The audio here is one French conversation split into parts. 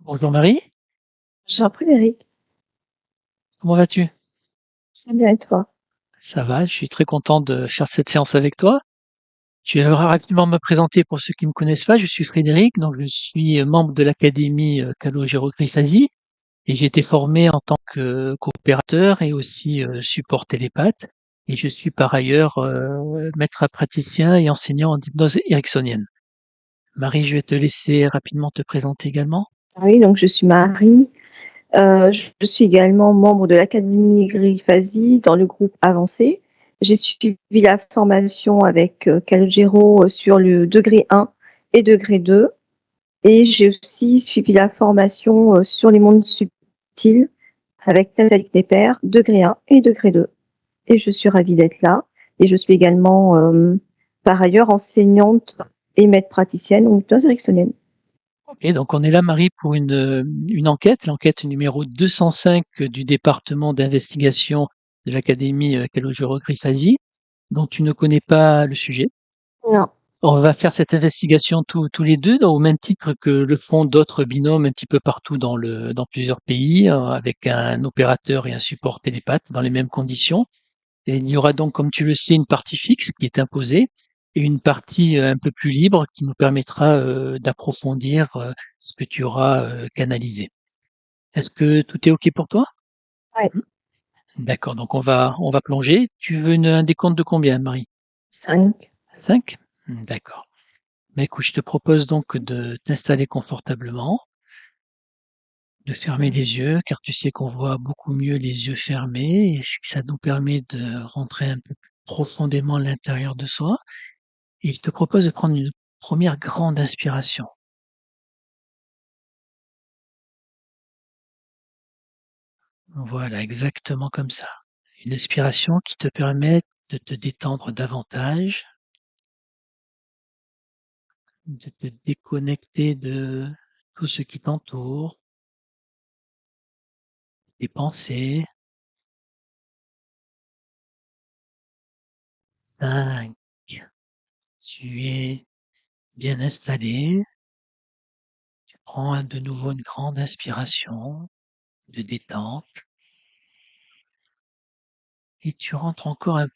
Bonjour Marie, Jean-Frédéric, comment vas-tu? très bien et toi? Ça va, je suis très content de faire cette séance avec toi. Je vais rapidement me présenter pour ceux qui ne me connaissent pas. Je suis Frédéric, donc je suis membre de l'Académie Calogero-Griffasi et j'ai été formé en tant que coopérateur et aussi support télépathe. Et je suis par ailleurs maître praticien et enseignant en hypnose ericksonienne. Marie, je vais te laisser rapidement te présenter également. Oui, donc je suis Marie. Je suis également membre de l'Académie Griffasi dans le groupe avancé. J'ai suivi la formation avec Calogero sur le degré 1 et degré 2. Et j'ai aussi suivi la formation sur les mondes subtils avec Nathalie Knepper, degré 1 et degré 2. Et je suis ravie d'être là. Et je suis également, par ailleurs, enseignante et maître praticienne en hypnose ericksonienne. Ok, donc on est là, Marie, pour une enquête, l'enquête numéro 205 du département d'investigation de l'Académie Calogero-Griffasi, dont tu ne connais pas le sujet. Non. On va faire cette investigation tous les deux, au même titre que le font d'autres binômes un petit peu partout dans plusieurs pays, avec un opérateur et un support télépathe dans les mêmes conditions. Et il y aura donc, comme tu le sais, une partie fixe qui est imposée et une partie un peu plus libre qui nous permettra d'approfondir ce que tu auras canalisé. Est-ce que tout est OK pour toi? Ouais. D'accord, donc on va plonger. Tu veux un décompte de combien, Marie? 5. 5. D'accord. Mais écoute, je te propose donc de t'installer confortablement, de fermer les yeux, car tu sais qu'on voit beaucoup mieux les yeux fermés et ça nous permet de rentrer un peu plus profondément à l'intérieur de soi. Et je te propose de prendre une première grande inspiration. Voilà, exactement comme ça. Une inspiration qui te permet de te détendre davantage, de te déconnecter de tout ce qui t'entoure, tes pensées. 5. Tu es bien installé. Tu prends de nouveau une grande inspiration de détente et tu rentres encore un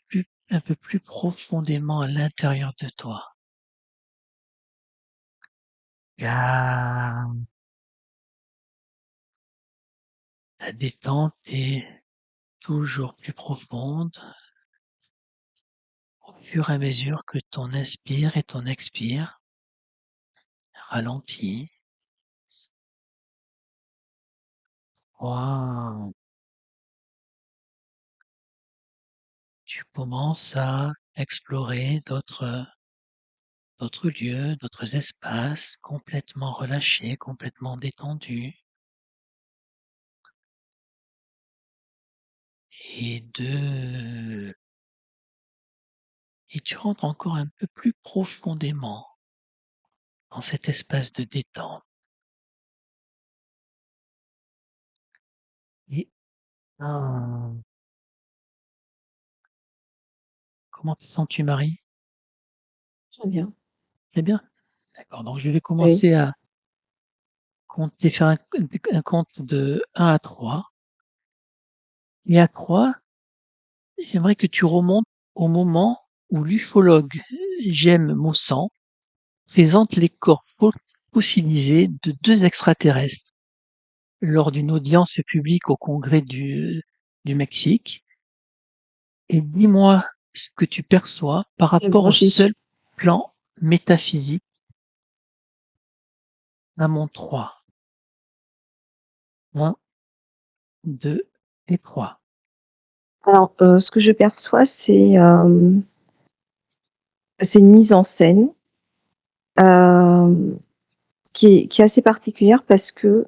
peu plus profondément à l'intérieur de toi. Calme. La détente est toujours plus profonde au fur et à mesure que ton inspire et ton expire ralentit. Wow. Tu commences à explorer d'autres lieux, d'autres espaces complètement relâchés, complètement détendus. Et de et tu rentres encore un peu plus profondément dans cet espace de détente. Et ah, comment te sens-tu, Marie? Très bien. Très bien. D'accord. Donc je vais Oui. commencer à compter, faire un compte de 1 à 3. Et à 3, j'aimerais que tu remontes au moment où l'ufologue Jem Maussan présente les corps fossilisés de deux extraterrestres lors d'une audience publique au Congrès du Mexique. Et dis-moi ce que tu perçois par Eh rapport ben, au seul plan métaphysique à mon 3. 1, 2 et 3. Alors, ce que je perçois, c'est une mise en scène euh, qui est assez particulière parce que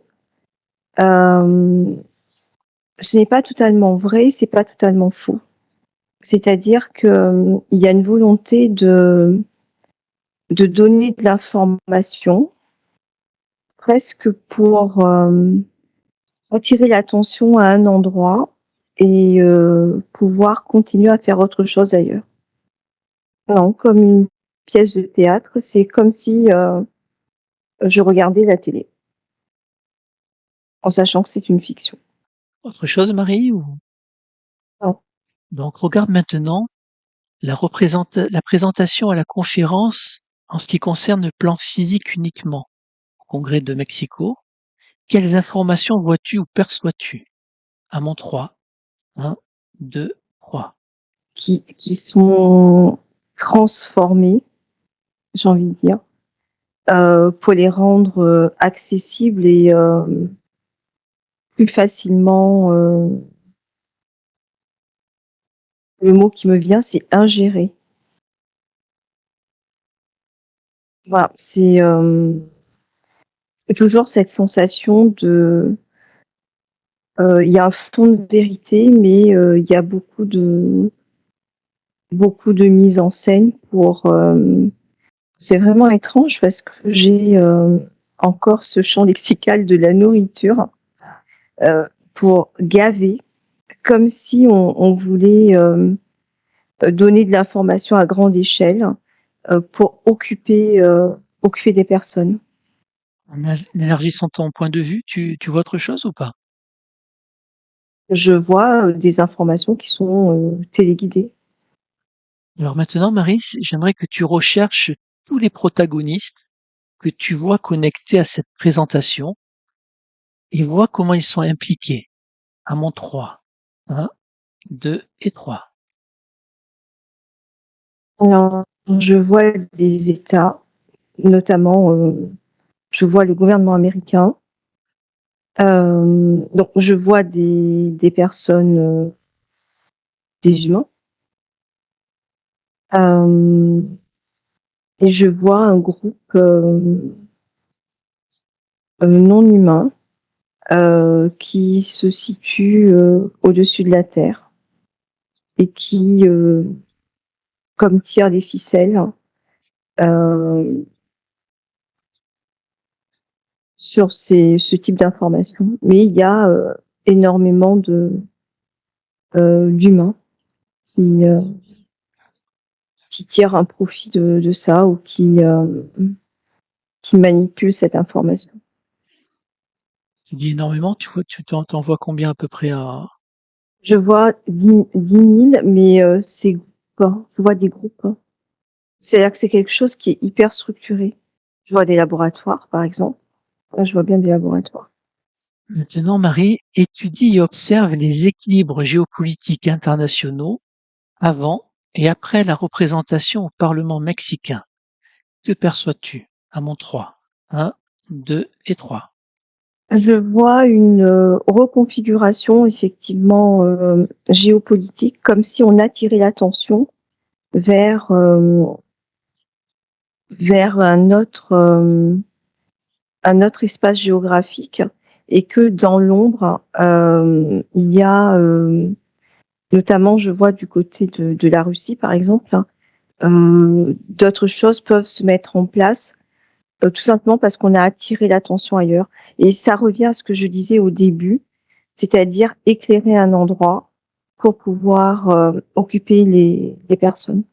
euh, ce n'est pas totalement vrai, c'est pas totalement faux. C'est-à-dire que il y a une volonté de donner de l'information presque pour attirer l'attention à un endroit et pouvoir continuer à faire autre chose ailleurs. Non, comme une pièce de théâtre, c'est comme si je regardais la télé. en sachant que c'est une fiction. Autre chose, Marie, ou... Non. Donc, regarde maintenant la présentation à la conférence en ce qui concerne le plan physique uniquement au Congrès de Mexico. Quelles informations vois-tu ou perçois-tu? À mon 3. 1, 2, 3. Qui sont transformés, j'ai envie de dire, pour les rendre accessibles et plus facilement. Le mot qui me vient, c'est ingérer. Voilà, c'est toujours cette sensation de. Il y a un fond de vérité, mais il y a beaucoup de mise en scène pour. C'est vraiment étrange parce que j'ai encore ce champ lexical de la nourriture pour gaver, comme si on voulait donner de l'information à grande échelle pour occuper des personnes. En élargissant ton point de vue, tu vois autre chose ou pas? Je vois des informations qui sont téléguidées. Alors maintenant, Marie, j'aimerais que tu recherches tous les protagonistes que tu vois connectés à cette présentation et vois comment ils sont impliqués. À mon 3. 1, 2 et 3. Alors, je vois des États, notamment, je vois le gouvernement américain. Donc, je vois des personnes, des humains. Euh, et je vois un groupe non humain qui se situe au-dessus de la Terre et qui, comme tire des ficelles, euh, sur ce type d'informations. Mais il y a énormément d'humains qui, qui tirent un profit de ça ou qui manipulent cette information. Tu dis énormément, t'en vois combien à peu près à... Je vois 10 000, mais c'est groupes. Je vois des groupes. C'est-à-dire que c'est quelque chose qui est hyper structuré. Je vois des laboratoires, par exemple. Là, je vois bien des laboratoires. Maintenant, Marie, étudie et observe les équilibres géopolitiques internationaux avant et après la représentation au Parlement mexicain. Que perçois-tu? À mon 3. 1, 2 et 3. Je vois une reconfiguration effectivement géopolitique, comme si on attirait l'attention vers vers un autre espace géographique et que dans l'ombre il y a notamment je vois du côté de la Russie par exemple d'autres choses peuvent se mettre en place tout simplement parce qu'on a attiré l'attention ailleurs et ça revient à ce que je disais au début, c'est-à-dire éclairer un endroit pour pouvoir occuper les personnes.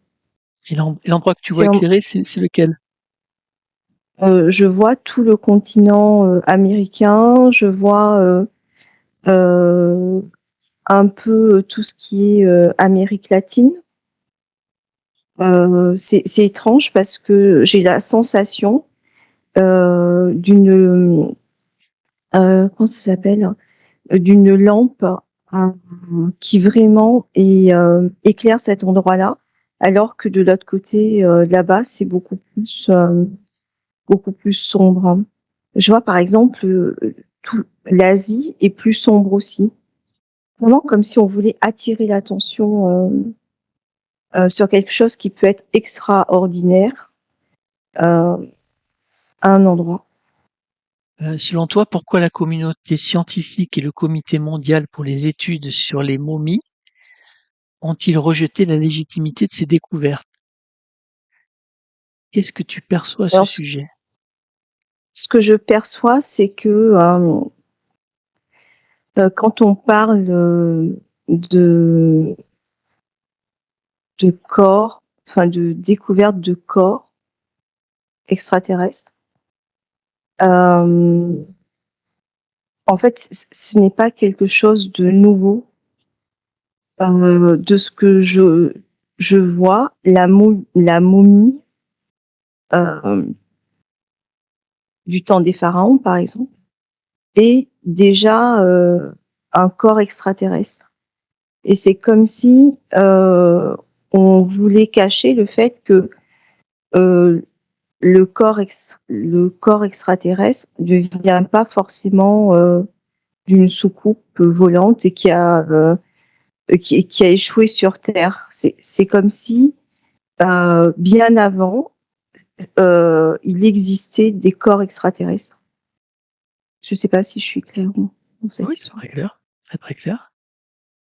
Et l'endroit que tu vois C'est éclairé, c'est lequel? je vois tout le continent américain, je vois euh, un peu tout ce qui est Amérique latine. C'est étrange parce que j'ai la sensation d'une comment ça s'appelle d'une lampe qui vraiment éclaire cet endroit-là, alors que de l'autre côté là-bas c'est beaucoup plus sombre, hein. Je vois par exemple tout l'Asie est plus sombre aussi. Vraiment comme si on voulait attirer l'attention sur quelque chose qui peut être extraordinaire à un endroit. Selon toi, pourquoi la communauté scientifique et le Comité mondial pour les études sur les momies ont-ils rejeté la légitimité de ces découvertes? Qu'est-ce que tu perçois à ce Alors, sujet? ce que je perçois, c'est que quand on parle de, de corps, enfin de découverte de corps extraterrestres, euh, en fait, ce n'est pas quelque chose de nouveau. De ce que je vois, la momie euh, du temps des pharaons, par exemple, est déjà un corps extraterrestre. Et c'est comme si on voulait cacher le fait que euh, le corps extraterrestre ne vient pas forcément d'une soucoupe volante et qui a échoué sur Terre. C'est comme si bien avant, il existait des corps extraterrestres. Je ne sais pas si je suis claire dans cette Oui, c'est histoire. très clair, très très clair.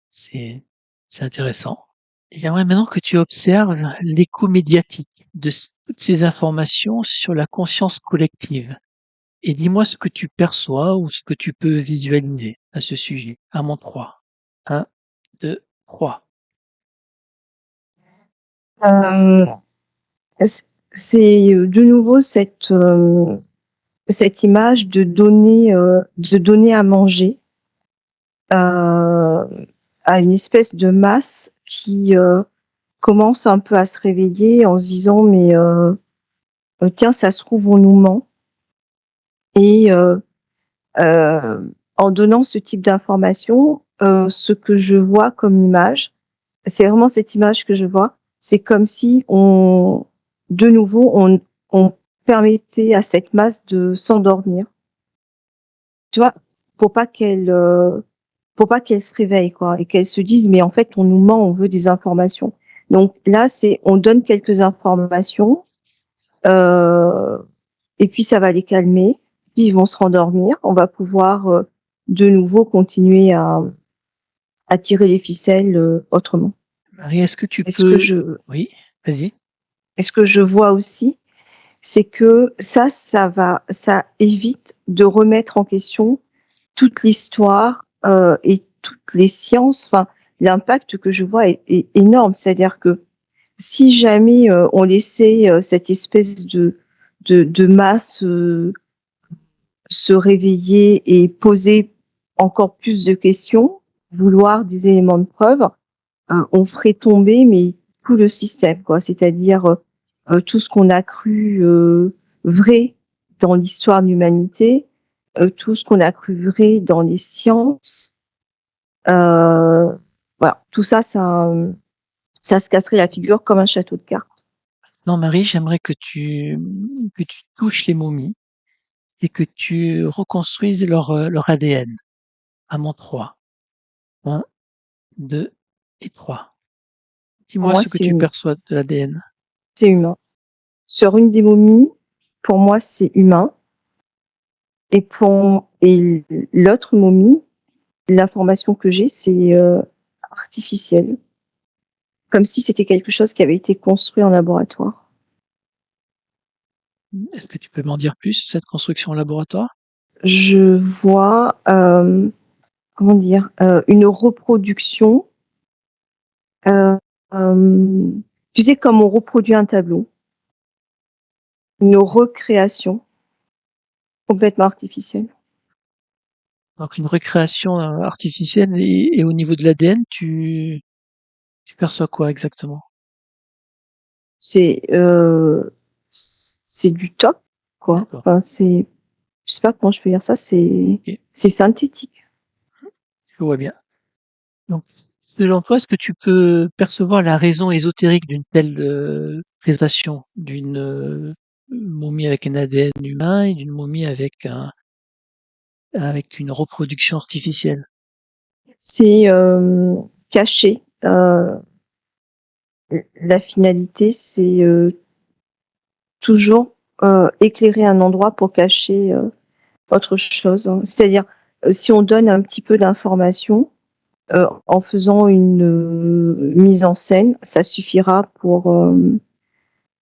C'est c'est intéressant. Et j'aimerais maintenant que tu observes l'écho médiatique de toutes ces informations sur la conscience collective. Et dis-moi ce que tu perçois ou ce que tu peux visualiser à ce sujet. À mon 3. 1, 2, 3. Euh, c'est de nouveau cette image de donner à manger euh, à une espèce de masse qui commence un peu à se réveiller en se disant mais tiens, ça se trouve on nous ment. Et euh, en donnant ce type d'information, ce que je vois comme image, c'est vraiment cette image que je vois. C'est comme si de nouveau, on permettait à cette masse de s'endormir. Tu vois, pour pas qu'elle, euh, pour pas qu'elle se réveille, quoi, et qu'elle se dise, mais en fait, on nous ment, on veut des informations. Donc là, on donne quelques informations, euh, et puis ça va les calmer, puis ils vont se rendormir. On va pouvoir de nouveau continuer à tirer les ficelles autrement. Marie, est-ce que tu Et ce que peux... je, Oui, vas-y. et ce que je vois aussi, c'est que ça évite de remettre en question toute l'histoire et toutes les sciences. Enfin, l'impact que je vois est énorme. C'est-à-dire que si jamais on laissait cette espèce de masse se réveiller et poser encore plus de questions, vouloir des éléments de preuve, on ferait tomber mais tout le système, quoi. C'est-à-dire tout ce qu'on a cru vrai dans l'histoire de l'humanité, tout ce qu'on a cru vrai dans les sciences, euh, voilà, tout ça, ça se casserait la figure comme un château de cartes. Non, Marie, j'aimerais que tu touches les momies et que tu reconstruises leur ADN. À mon 3. 1, 2 et 3. Pour Dis-moi moi, ce que tu perçois de l'ADN. c'est humain. Sur une des momies, pour moi, c'est humain. Et l'autre momie, l'information que j'ai, c'est artificiel, comme si c'était quelque chose qui avait été construit en laboratoire. Est-ce que tu peux m'en dire plus sur cette construction en laboratoire? Je vois, comment dire, une reproduction, euh, euh, tu sais, comme on reproduit un tableau, une recréation complètement artificielle. Donc une recréation artificielle et au niveau de l'ADN, tu perçois quoi exactement? C'est c'est du top, quoi. D'accord. Enfin, je sais pas comment je peux dire ça, Ok, c'est synthétique. je vois bien. Donc, selon toi, est-ce que tu peux percevoir la raison ésotérique d'une telle présentation d'une momie avec un ADN humain et d'une momie avec une reproduction artificielle? C'est caché. La finalité, c'est toujours éclairer un endroit pour cacher autre chose. C'est-à-dire, si on donne un petit peu d'informations en faisant une mise en scène, ça suffira pour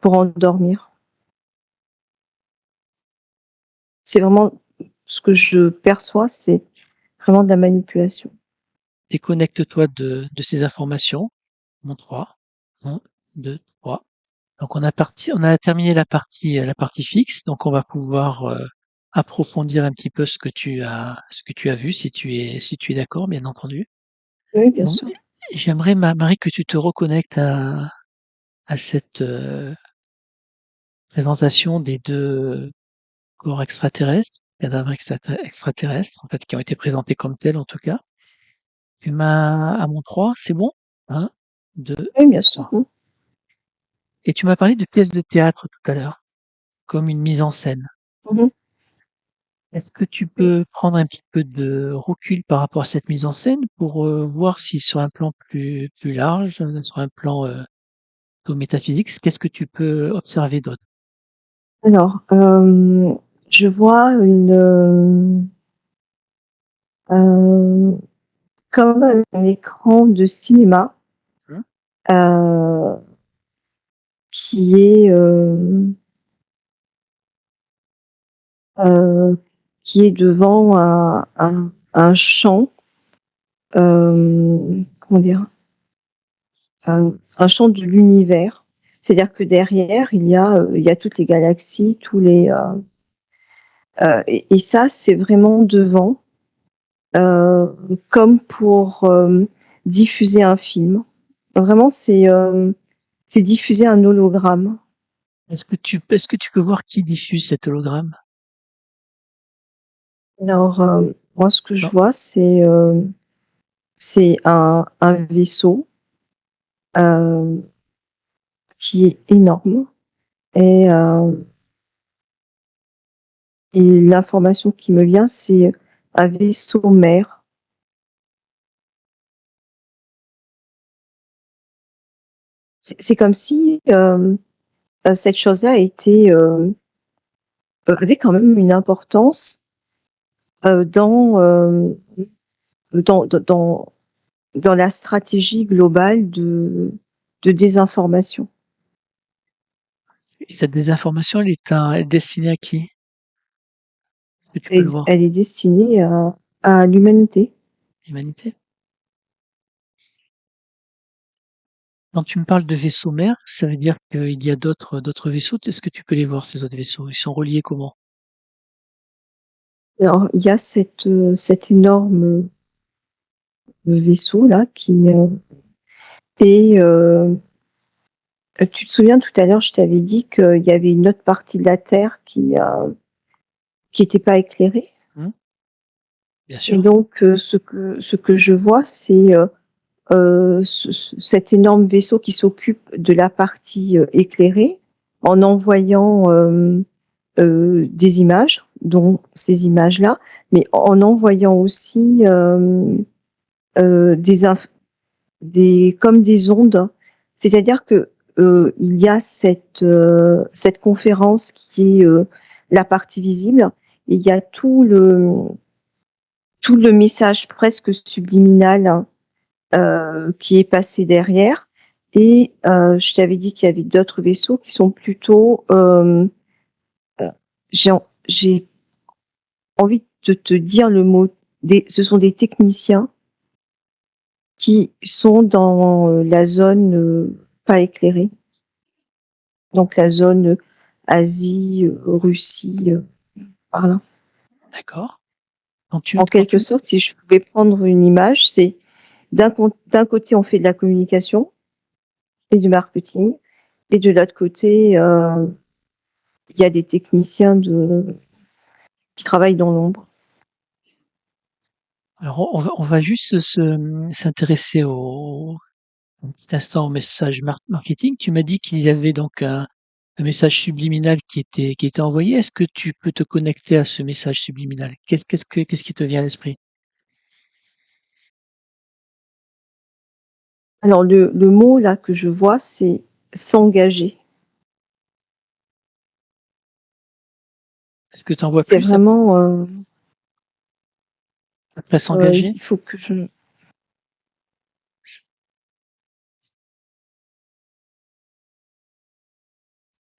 endormir. C'est vraiment ce que je perçois, c'est vraiment de la manipulation. Déconnecte-toi de ces informations. Mon 3. 1, 2, 3. Donc on a terminé la partie fixe, donc on va pouvoir approfondir un petit peu ce que tu as vu, si tu es d'accord, bien entendu. Oui, bien Donc, sûr. j'aimerais, Marie, que tu te reconnectes à cette présentation des deux corps extraterrestres, cadavres extraterrestres, en fait, qui ont été présentés comme tels, en tout cas. Tu m'as, à mon 3, c'est bon? Un, 2, Oui, bien sûr. 3. Et tu m'as parlé de pièces de théâtre tout à l'heure, comme une mise en scène. Mhm. Est-ce que tu Oui. peux prendre un petit peu de recul par rapport à cette mise en scène pour voir si sur un plan plus large, sur un plan plutôt métaphysique, qu'est-ce que tu peux observer d'autre? Alors, je vois comme un écran de cinéma Hein. euh, qui est euh, qui est devant un champ, comment dire, un champ de l'univers. C'est-à-dire que derrière, il y a toutes les galaxies, et ça, c'est vraiment devant, euh, comme pour diffuser un film. Vraiment, c'est diffuser un hologramme. Est-ce que tu peux voir qui diffuse cet hologramme? Alors, moi, ce que je Non. vois, c'est un vaisseau euh, qui est énorme et, euh, et l'information qui me vient, c'est un vaisseau mère. C'est comme si cette chose-là avait quand même une importance euh, dans, euh, dans, dans, dans la stratégie globale de désinformation. Et cette désinformation, elle est destinée à qui? Est-ce que tu peux le voir? Elle est destinée à l'humanité. L'humanité? Quand tu me parles de vaisseaux mères, ça veut dire qu'il y a d'autres vaisseaux. Est-ce que tu peux les voir, ces autres vaisseaux? Ils sont reliés comment? Alors, il y a cet énorme vaisseau là qui est. Tu te souviens tout à l'heure, je t'avais dit qu'il y avait une autre partie de la Terre qui était pas éclairée. Hmm. Bien Et sûr. donc, ce que je vois, c'est cet énorme vaisseau qui s'occupe de la partie éclairée en envoyant des images, dont ces images-là, mais en envoyant aussi des, comme des ondes. C'est-à-dire que il y a cette conférence qui est la partie visible, et il y a tout le message presque subliminal qui est passé derrière. Et je t'avais dit qu'il y avait d'autres vaisseaux qui sont plutôt, j'ai j'ai envie de te dire le mot, ce sont des techniciens qui sont dans la zone pas éclairée, donc la zone Asie, Russie, par là. D'accord. Quand tu, En quand quelque tu, sorte, si je pouvais prendre une image, c'est d'un côté on fait de la communication et du marketing, et de l'autre côté il y a des techniciens qui travaillent dans l'ombre. alors on va juste s'intéresser un petit instant au message marketing. Tu m'as dit qu'il y avait donc un message subliminal qui était envoyé. Est-ce que tu peux te connecter à ce message subliminal? Qu'est-ce qui te vient à l'esprit? Alors le mot là que je vois, c'est s'engager. Est-ce que tu en vois C'est plus vraiment, après s'engager? il faut que je.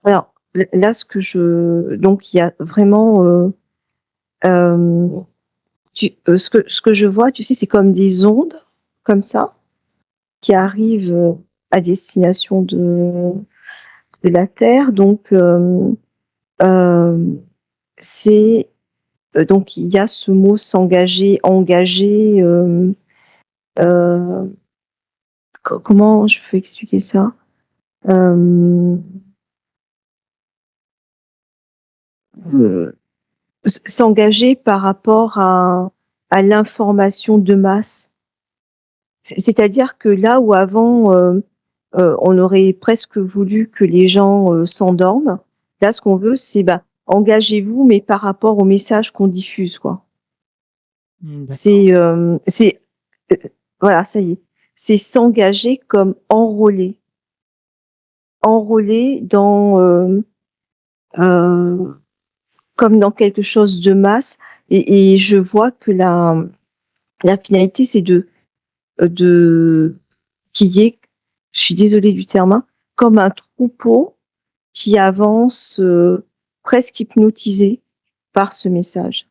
Alors là, donc il y a vraiment, euh, ce que je vois, tu sais, c'est comme des ondes, comme ça, qui arrivent à destination de la Terre. Donc, euh, c'est, donc il y a ce mot s'engager, engager. Euh, Comment je peux expliquer ça? Euh, euh, S'engager par rapport à l'information de masse. C'est-à-dire que là où avant, on aurait presque voulu que les gens s'endorment, là ce qu'on veut, c'est bah, engagez-vous, mais par rapport au message qu'on diffuse, quoi. D'accord. C'est euh, voilà, ça y est, c'est s'engager comme enrôler, enrôler dans euh, comme dans quelque chose de masse. Et je vois que la finalité, c'est de qu'il y ait, je suis désolée du terme, hein, comme un troupeau qui avance presque hypnotisé par ce message.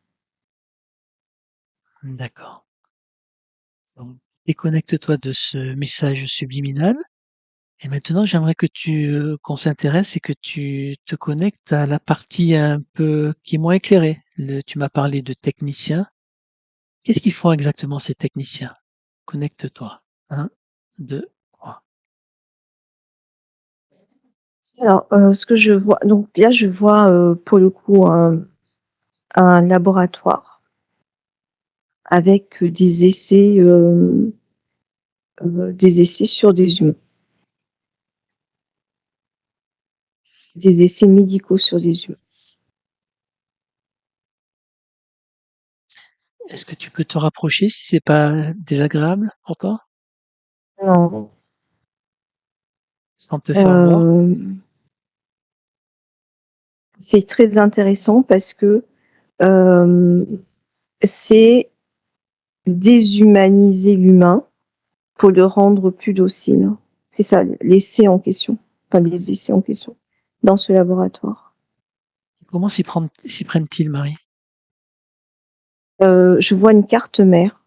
D'accord. Donc, déconnecte-toi de ce message subliminal. Et maintenant, j'aimerais que qu'on s'intéresse et que tu te connectes à la partie un peu qui est moins éclairée. Tu m'as parlé de techniciens. Qu'est-ce qu'ils font exactement ces techniciens? Connecte-toi. Un, deux, trois. Alors, ce que je vois, donc là, je vois pour le coup un laboratoire avec des essais sur des humains, des essais médicaux sur des humains. Est-ce que tu peux te rapprocher si c'est pas désagréable pour toi, Non. sans te faire voir? Euh, c'est très intéressant parce que euh, c'est déshumaniser l'humain pour le rendre plus docile. C'est ça, l'essai en question, enfin les essais en question, dans ce laboratoire. Comment s'y prennent-ils, Marie? Je vois une carte mère.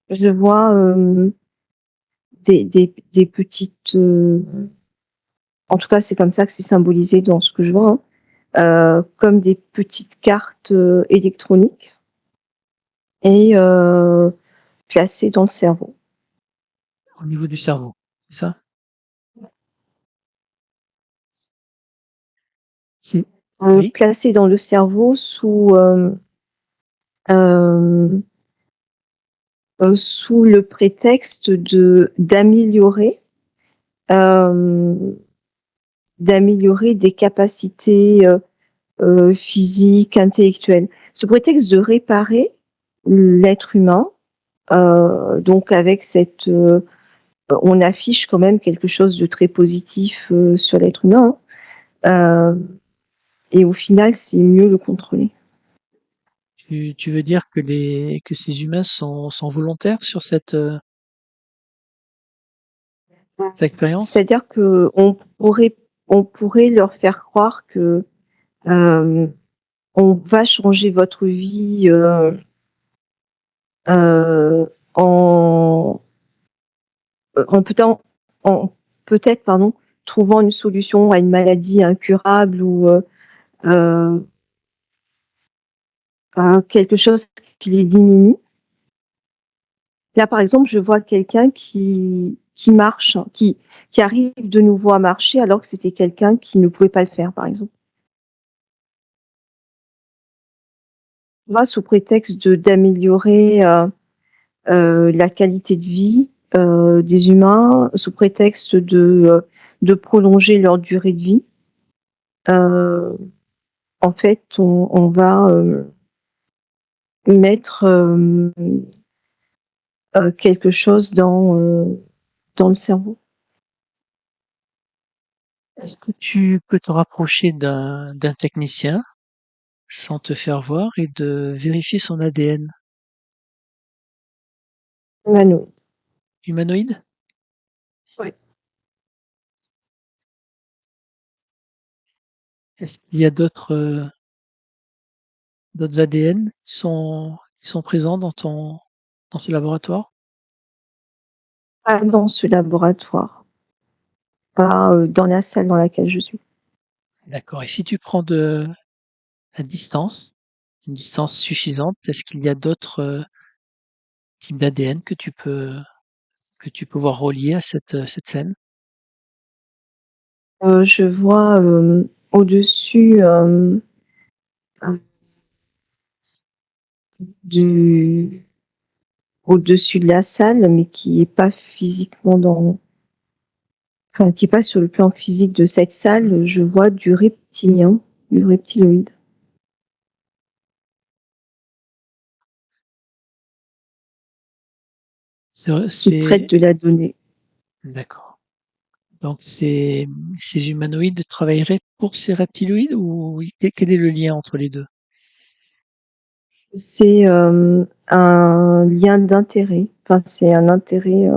Je vois des petites... en tout cas, c'est comme ça que c'est symbolisé dans ce que je vois, hein, comme des petites cartes électroniques et placées dans le cerveau. Au niveau du cerveau, c'est ça? Si. Oui. Placées dans le cerveau euh, sous le prétexte euh, d'améliorer des capacités physiques, intellectuelles. Ce prétexte de réparer l'être humain, donc avec on affiche quand même quelque chose de très positif sur l'être humain, hein, et au final, c'est mieux le contrôler. Tu veux dire que que ces humains sont volontaires sur cette expérience? C'est-à-dire que on pourrait leur faire croire que euh, on va changer votre vie euh, en, en peut-être, en peut-être, pardon, trouvant une solution à une maladie incurable ou euh, à quelque chose qui les diminue. Là, par exemple, je vois quelqu'un qui marche, qui arrive de nouveau à marcher alors que c'était quelqu'un qui ne pouvait pas le faire, par exemple. Sous prétexte d'améliorer la qualité de vie des humains, sous prétexte de prolonger leur durée de vie. Euh, En fait, on va mettre quelque chose dans le cerveau. Est-ce que tu peux te rapprocher d'un technicien sans te faire voir et de vérifier son ADN Humanoïde. humanoïde? Ouais. Est-ce qu'il y a d'autres ADN qui sont présents dans ce laboratoire? Pas dans ce laboratoire, pas dans la salle dans laquelle je suis. D'accord. Et si tu prends la distance, une distance suffisante? Est-ce qu'il y a d'autres types d'ADN que tu peux voir reliés à cette scène? Je vois au-dessus du au-dessus de la salle, mais qui est pas physiquement enfin, qui est pas sur le plan physique de cette salle, je vois du reptilien, du reptiloïde, qui traite C'est de la donnée. d'accord. Donc ces humanoïdes travailleraient pour ces reptiloïdes ou quel est le lien entre les deux? C'est un lien d'intérêt, enfin, c'est un intérêt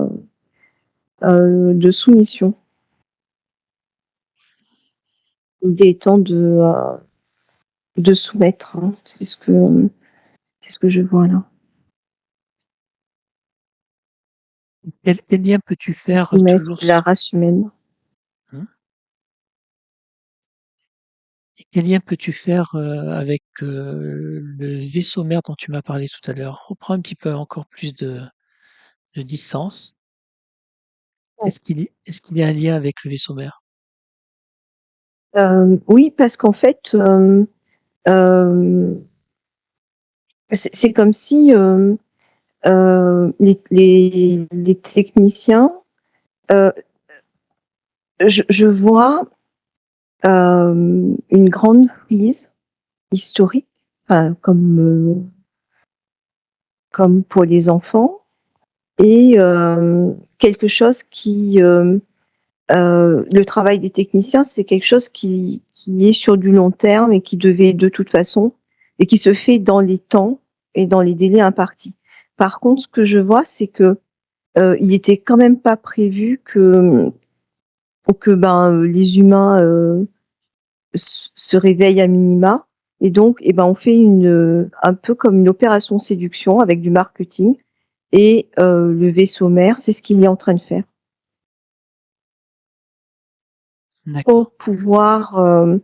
de soumission, des temps de soumettre, hein. C'est ce que je vois là. Quel lien peux-tu faire Soumettre toujours la race humaine. hein? Et quel lien peux-tu faire avec le vaisseau mère dont tu m'as parlé tout à l'heure? Reprends un petit peu encore plus de distance. Est-ce qu'il y a un lien avec le vaisseau mère? Oui, parce qu'en fait, euh, c'est comme si les techniciens, euh, je vois une grande frise historique, enfin, comme pour les enfants, et quelque chose le travail des techniciens, c'est quelque chose qui est sur du long terme et qui devait de toute façon, et qui se fait dans les temps et dans les délais impartis. Par contre, ce que je vois, c'est que il était quand même pas prévu que les humains se réveillent à minima, et donc on fait un peu comme une opération séduction avec du marketing, et le vaisseau mère, c'est ce qu'il est en train de faire D'accord. pour pouvoir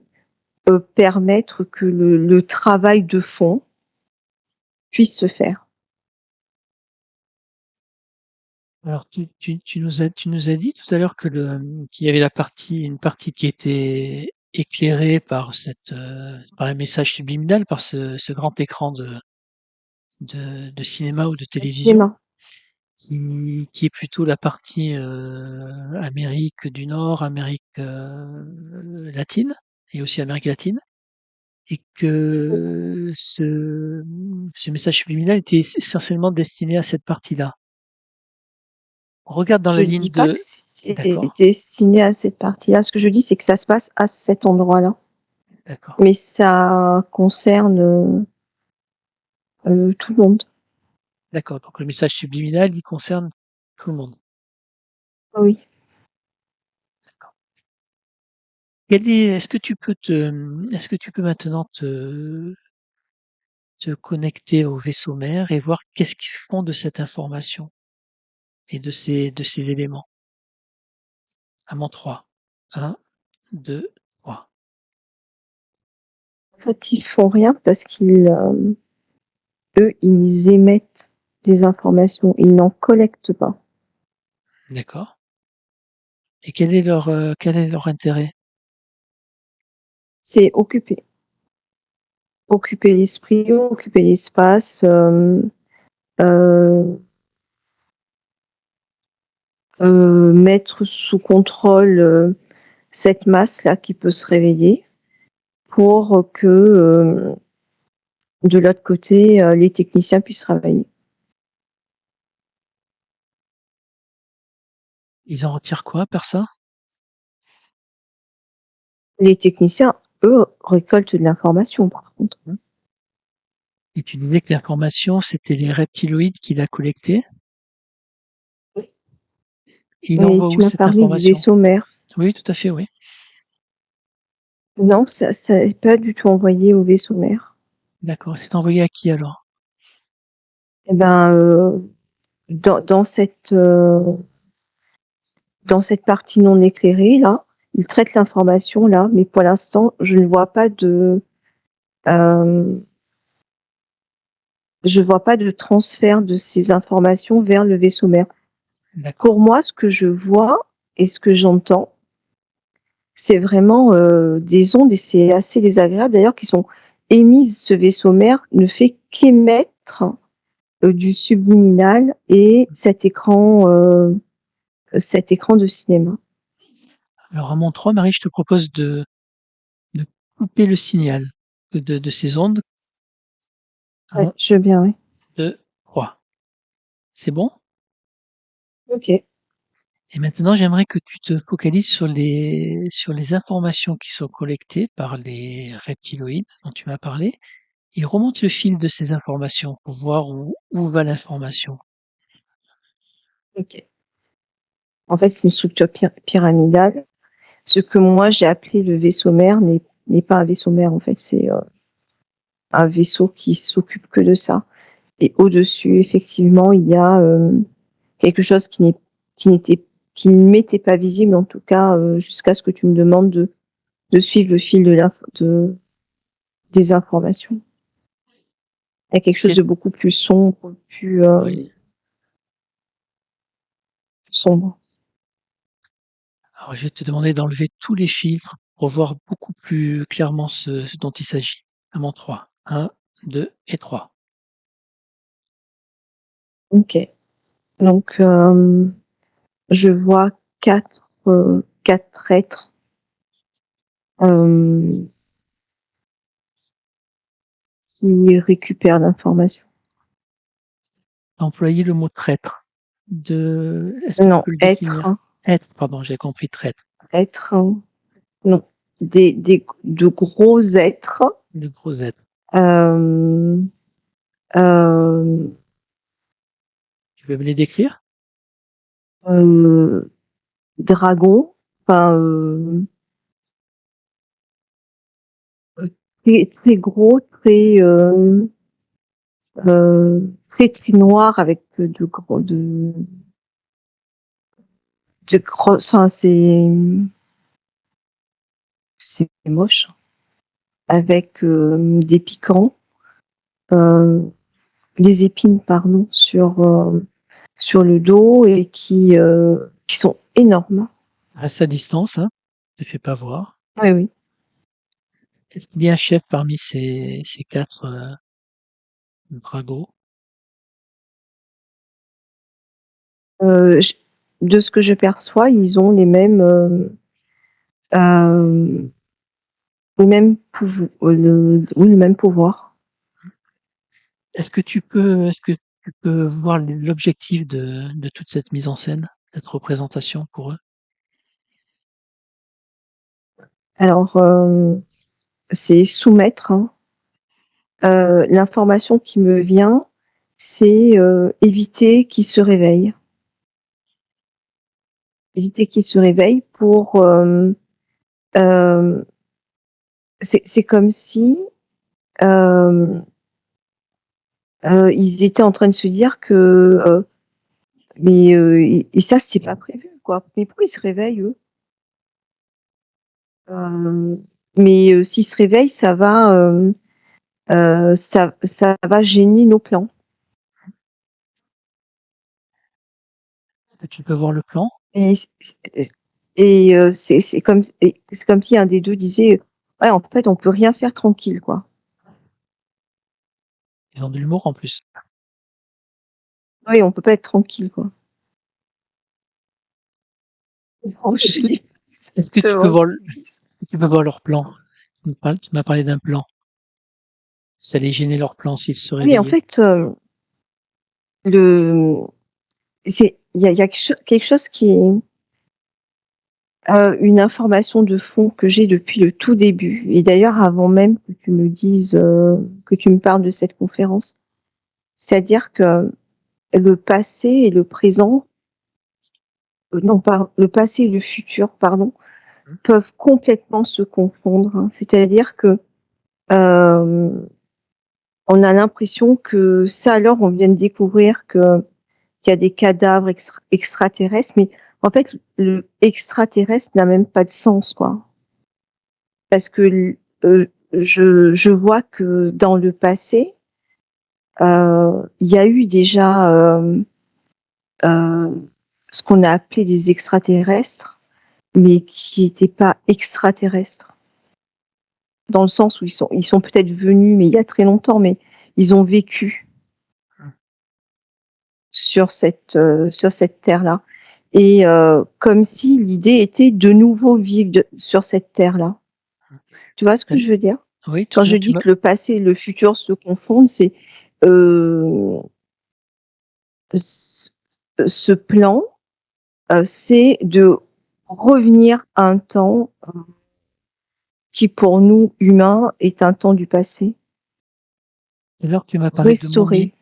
permettre que le travail de fond puisse se faire. Alors tu nous as dit tout à l'heure qu'il y avait une partie qui était éclairée par un message subliminal, par ce grand écran de cinéma ou de Le télévision, cinéma. qui est plutôt la partie Amérique du Nord, Amérique latine et aussi Amérique latine, et que ce message subliminal était essentiellement destiné à cette partie-là. On regarde dans Je la ne ligne dis pas que de c'était d'accord, destiné à cette partie-là. Ce que je dis, c'est que ça se passe à cet endroit-là. d'accord, Mais ça concerne tout le monde. d'accord. Donc le message subliminal, il concerne tout le monde. Oui. D'accord. Est-ce que tu peux maintenant te connecter au vaisseau mère et voir qu'est-ce qu'ils font de cette information et de ces éléments? À mon 3. 1, 2, 3. En fait, ils font rien parce eux, ils émettent des informations. Ils n'en collectent pas. D'accord. Et quel est leur intérêt? C'est occuper l'esprit, occuper l'espace, euh, mettre sous contrôle cette masse-là qui peut se réveiller pour que de l'autre côté, les techniciens puissent travailler. Ils en retirent quoi par ça? Les techniciens, eux, récoltent de l'information, par contre. Et tu disais que l'information, c'était les reptiloïdes qui la collectaient. Et il Mais envoie tu où m'as cette parlé du information? vaisseau mère. Oui, tout à fait, oui. Non, ça n'est pas du tout envoyé au vaisseau mère. D'accord. C'est envoyé à qui alors? Eh ben, dans cette partie non éclairée, là, ils traitent l'information, là, mais pour l'instant, je ne vois pas je vois pas de transfert de ces informations vers le vaisseau mère. D'accord. Pour moi, ce que je vois et ce que j'entends, c'est vraiment des ondes, et c'est assez désagréable d'ailleurs, qui sont émises. Ce vaisseau mère ne fait qu'émettre du subliminal et cet écran de cinéma. Alors à mon 3, Marie, je te propose de couper le signal de ces ondes. Ouais, 1, je veux bien, oui. 2, 3. C'est bon? Ok. Et maintenant, j'aimerais que tu te focalises sur les informations qui sont collectées par les reptiloïdes dont tu m'as parlé et remonte le fil de ces informations pour voir où va l'information. Ok. En fait, c'est une structure pyramidale. Ce que moi j'ai appelé le vaisseau mère n'est pas un vaisseau mère. En fait, c'est un vaisseau qui s'occupe que de ça. Et au-dessus, effectivement, il y a quelque chose qui n'était, qui ne m'était pas visible, en tout cas, jusqu'à ce que tu me demandes de suivre le fil des informations. Il y a quelque chose C'est, de beaucoup plus sombre, oui. sombre. Alors, je vais te demander d'enlever tous les filtres pour voir beaucoup plus clairement ce dont il s'agit. À mon 3. 1, 2 et 3. Ok. Donc, je vois quatre êtres euh, qui récupèrent l'information. Employer le mot traître. Est-ce que tu Non, peux le définir? être, Être, pardon, j'ai compris traître. être, non, de gros êtres, Le gros être. euh, euh, Tu veux me les décrire? euh, dragons, enfin, très gros, très noirs avec de gros, enfin, c'est moche, avec des piquants, euh, des épines, pardon, sur le dos, et qui sont énormes. Reste à distance, hein. Ne fais pas voir. Oui, oui. Est-ce qu'il y a un chef parmi ces quatre dragons? Euh, je- de ce que je perçois, ils ont euh, oui, le même pouvoir. Est-ce que tu peux voir l'objectif de toute cette mise en scène, cette représentation pour eux? Alors, c'est soumettre, hein. L'information qui me vient, c'est éviter qu'ils se réveillent. Éviter qu'ils se réveillent pour... euh, c'est comme si euh, ils étaient en train de se dire que... et ça, c'est pas prévu, quoi. Mais pourquoi ils se réveillent, eux? Mais s'ils se réveillent, ça va gêner nos plans. Est-ce que tu peux voir le plan? Et, c'est comme si un des deux disait, ouais, en fait, on peut rien faire tranquille, quoi. Ils ont de l'humour en plus. Oui, on peut pas être tranquille, quoi. Oh, Est-ce je que, dis est-ce que exactement ce qu'ils disent. tu peux voir leur plan? Tu m'as parlé d'un plan. Ça allait gêner leur plan s'ils se Oui, en réveillaient. fait, le, il y a quelque chose qui est une information de fond que j'ai depuis le tout début. Et d'ailleurs, avant même que tu me dises, que tu me parles de cette conférence. C'est-à-dire que le passé et le présent, non, le passé et le futur, pardon, peuvent complètement se confondre, hein. C'est-à-dire que euh, on a l'impression que ça, alors, on vient de découvrir qu'il y a des cadavres extraterrestres, mais en fait, le extraterrestre n'a même pas de sens, quoi. Parce que je vois que dans le passé, il y a eu déjà ce qu'on a appelé des extraterrestres, mais qui n'étaient pas extraterrestres. Dans le sens où ils sont peut-être venus, mais il y a très longtemps, mais ils ont vécu sur cette terre-là. Et comme si l'idée était de nouveau vivre sur cette terre-là. Tu vois ce que je veux dire? Oui, tout Quand à je l'heure, tu dis m'as. que le passé et le futur se confondent, c'est euh, ce ce plan, c'est de revenir à un temps qui, pour nous humains, est un temps du passé. Tout à l'heure, tu m'as parlé Restaurer.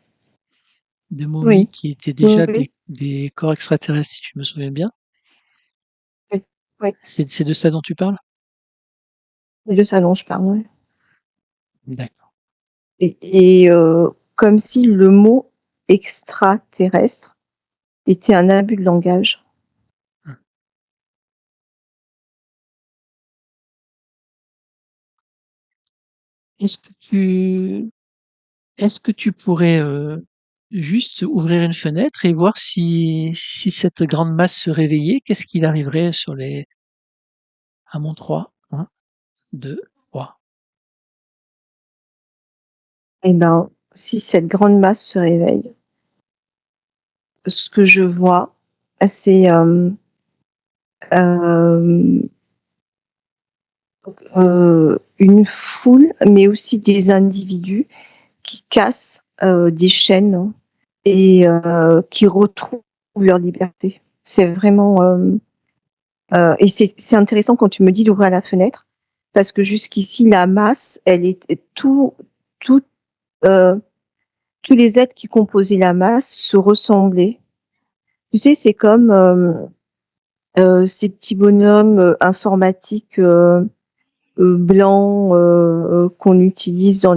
de momies Oui, qui étaient déjà oui, des corps extraterrestres, si je me souviens bien. oui, oui. C'est de ça dont tu parles? C'est de ça dont je parle. Ouais. D'accord. Et comme si le mot extraterrestre était un abus de langage. Est-ce que est-ce que tu pourrais juste ouvrir une fenêtre et voir si cette grande masse se réveillait, qu'est-ce qu'il arriverait sur les à mon 3, 1, 2, 3. Eh ben, si cette grande masse se réveille, ce que je vois, c'est euh, une foule, mais aussi des individus qui cassent des chaînes et qui retrouvent leur liberté. C'est vraiment et c'est intéressant quand tu me dis d'ouvrir la fenêtre parce que jusqu'ici la masse, elle est tout euh, tous les êtres qui composaient la masse se ressemblaient. Tu sais, c'est comme ces petits bonhommes informatiques blancs qu'on utilise dans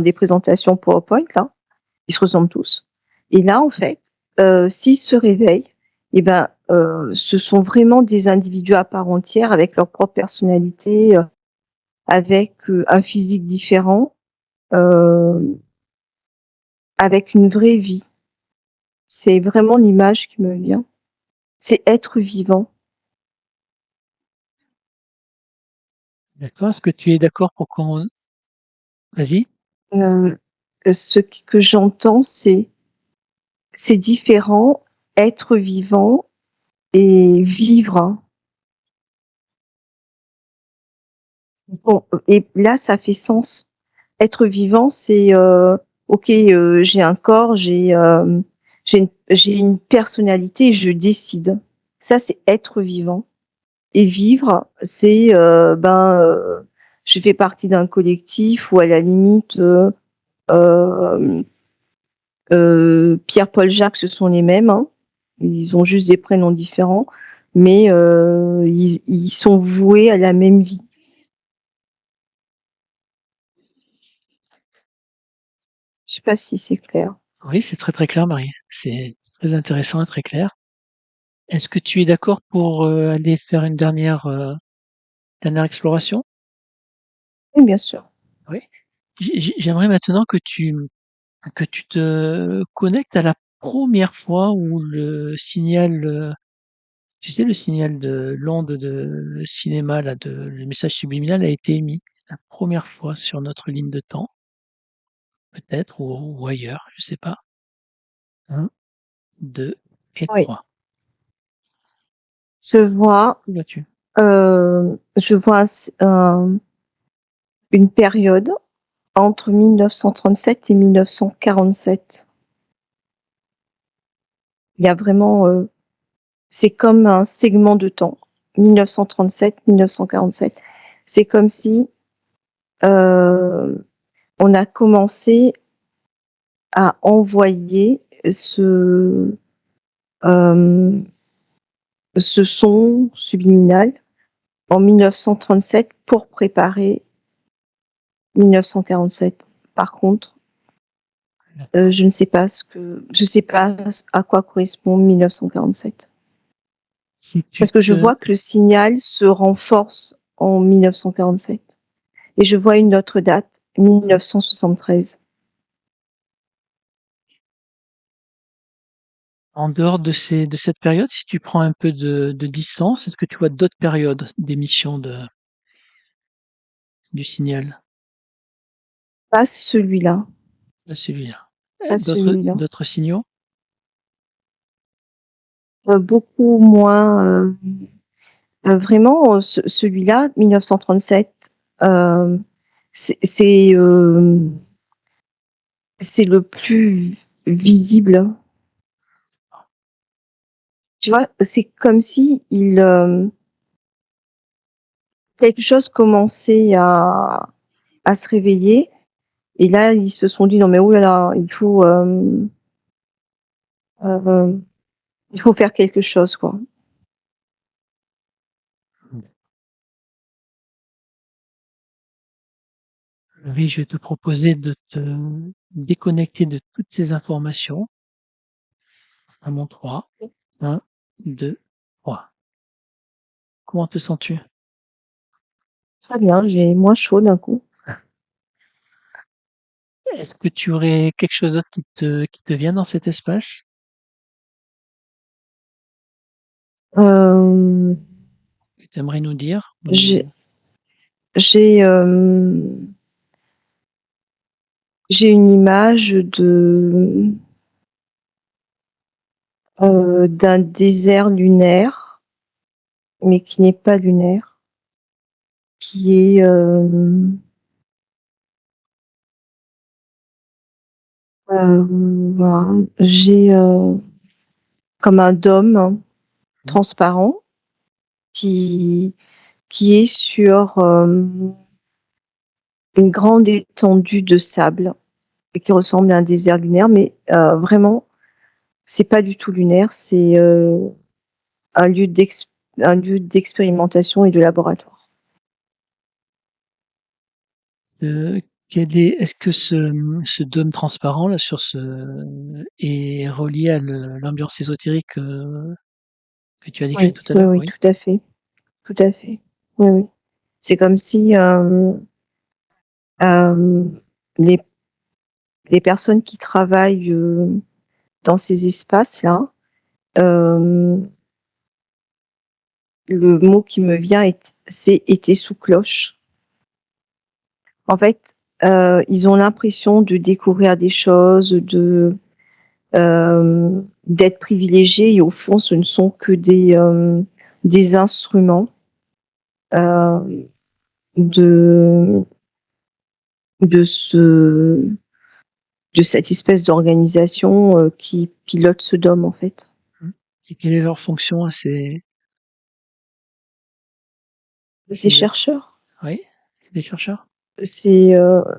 des présentations PowerPoint là. Ils se ressemblent tous. Et là, en fait, s'ils se réveillent, eh ben, ce sont vraiment des individus à part entière avec leur propre personnalité, avec un physique différent, euh, avec une vraie vie. C'est vraiment l'image qui me vient. C'est être vivant. D'accord? Est-ce que tu es d'accord pour qu'on vas-y? Euh, ce que j'entends, c'est différent, être vivant et vivre. Bon, et là, ça fait sens. Être vivant, c'est ok, j'ai un corps, j'ai une personnalité, et je décide. Ça, c'est être vivant. Et vivre, c'est je fais partie d'un collectif ou à la limite euh, Pierre, Paul, Jacques, ce sont les mêmes. Hein. Ils ont juste des prénoms différents, mais ils sont voués à la même vie. Je sais pas si c'est clair. Oui, c'est très très clair, Marie. C'est très intéressant et très clair. Est-ce que tu es d'accord pour aller faire une dernière exploration? Oui, bien sûr. Oui. J'aimerais maintenant que tu te connectes à la première fois où le signal, tu sais, le signal de l'onde de cinéma, là, le message subliminal a été émis. La première fois sur notre ligne de temps, peut-être, ou ailleurs, je sais pas. Un, 2 et Oui. 3. Je vois, Où vas-tu? je vois une période entre 1937 et 1947. Il y a vraiment, c'est comme un segment de temps. 1937-1947. C'est comme si euh, on a commencé à envoyer euh, ce son subliminal en 1937 pour préparer 1947. Par contre, D'accord. je sais pas à quoi correspond 1947. Si tu Parce que je te, vois que le signal se renforce en 1947. Et je vois une autre date, 1973. En dehors de cette période, si tu prends un peu de distance, est-ce que tu vois d'autres périodes d'émission du signal? Pas celui-là, Là, celui-là. pas celui-là. D'autres signaux? Beaucoup moins. Vraiment, celui-là, 1937, euh, c'est c'est euh, c'est le plus visible. Tu vois, c'est comme si quelque chose commençait à se réveiller. Et là, ils se sont dit non mais oulala, euh, il faut faire quelque chose quoi. Oui, je vais te proposer de te déconnecter de toutes ces informations à mon 3. 1, 2, 3. Comment te sens-tu? Très bien, j'ai moins chaud d'un coup. Est-ce que tu aurais quelque chose d'autre qui te vient dans cet espace? Euh, Que tu aimerais nous dire? j'ai j'ai j'ai une image d'un désert lunaire, mais qui n'est pas lunaire, qui est voilà, j'ai comme un dôme transparent qui qui est sur une grande étendue de sable et qui ressemble à un désert lunaire, mais vraiment, c'est pas du tout lunaire, c'est un lieu un lieu d'expérimentation et de laboratoire. Euh, est-ce que ce dôme transparent là est relié à l'ambiance ésotérique que tu as décrit Oui, tout à oui, l'heure? oui, Oui. tout à fait, tout à fait. Oui, oui. C'est comme si euh, les, les personnes qui travaillent dans ces espaces-là, euh, le mot qui me vient, c'est était sous cloche. En fait, ils ont l'impression de découvrir des choses, d'être privilégiés, et au fond, ce ne sont que des instruments euh, de, de, ce, de cette espèce d'organisation qui pilote ce dôme, en fait. Mmh. Et quelle est leur fonction à Ces ces êtres? chercheurs, Oui, c'est des chercheurs?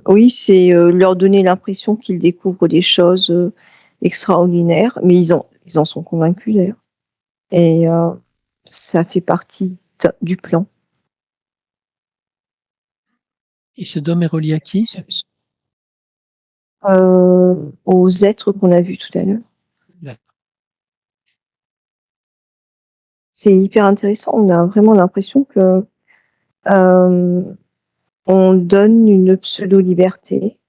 oui, c'est leur donner l'impression qu'ils découvrent des choses extraordinaires, mais ils en sont convaincus d'ailleurs. Et ça fait partie du plan. Et ce dôme est relié à qui? Aux êtres qu'on a vus tout à l'heure. D'accord. C'est hyper intéressant. On a vraiment l'impression que euh, on donne une pseudo-liberté.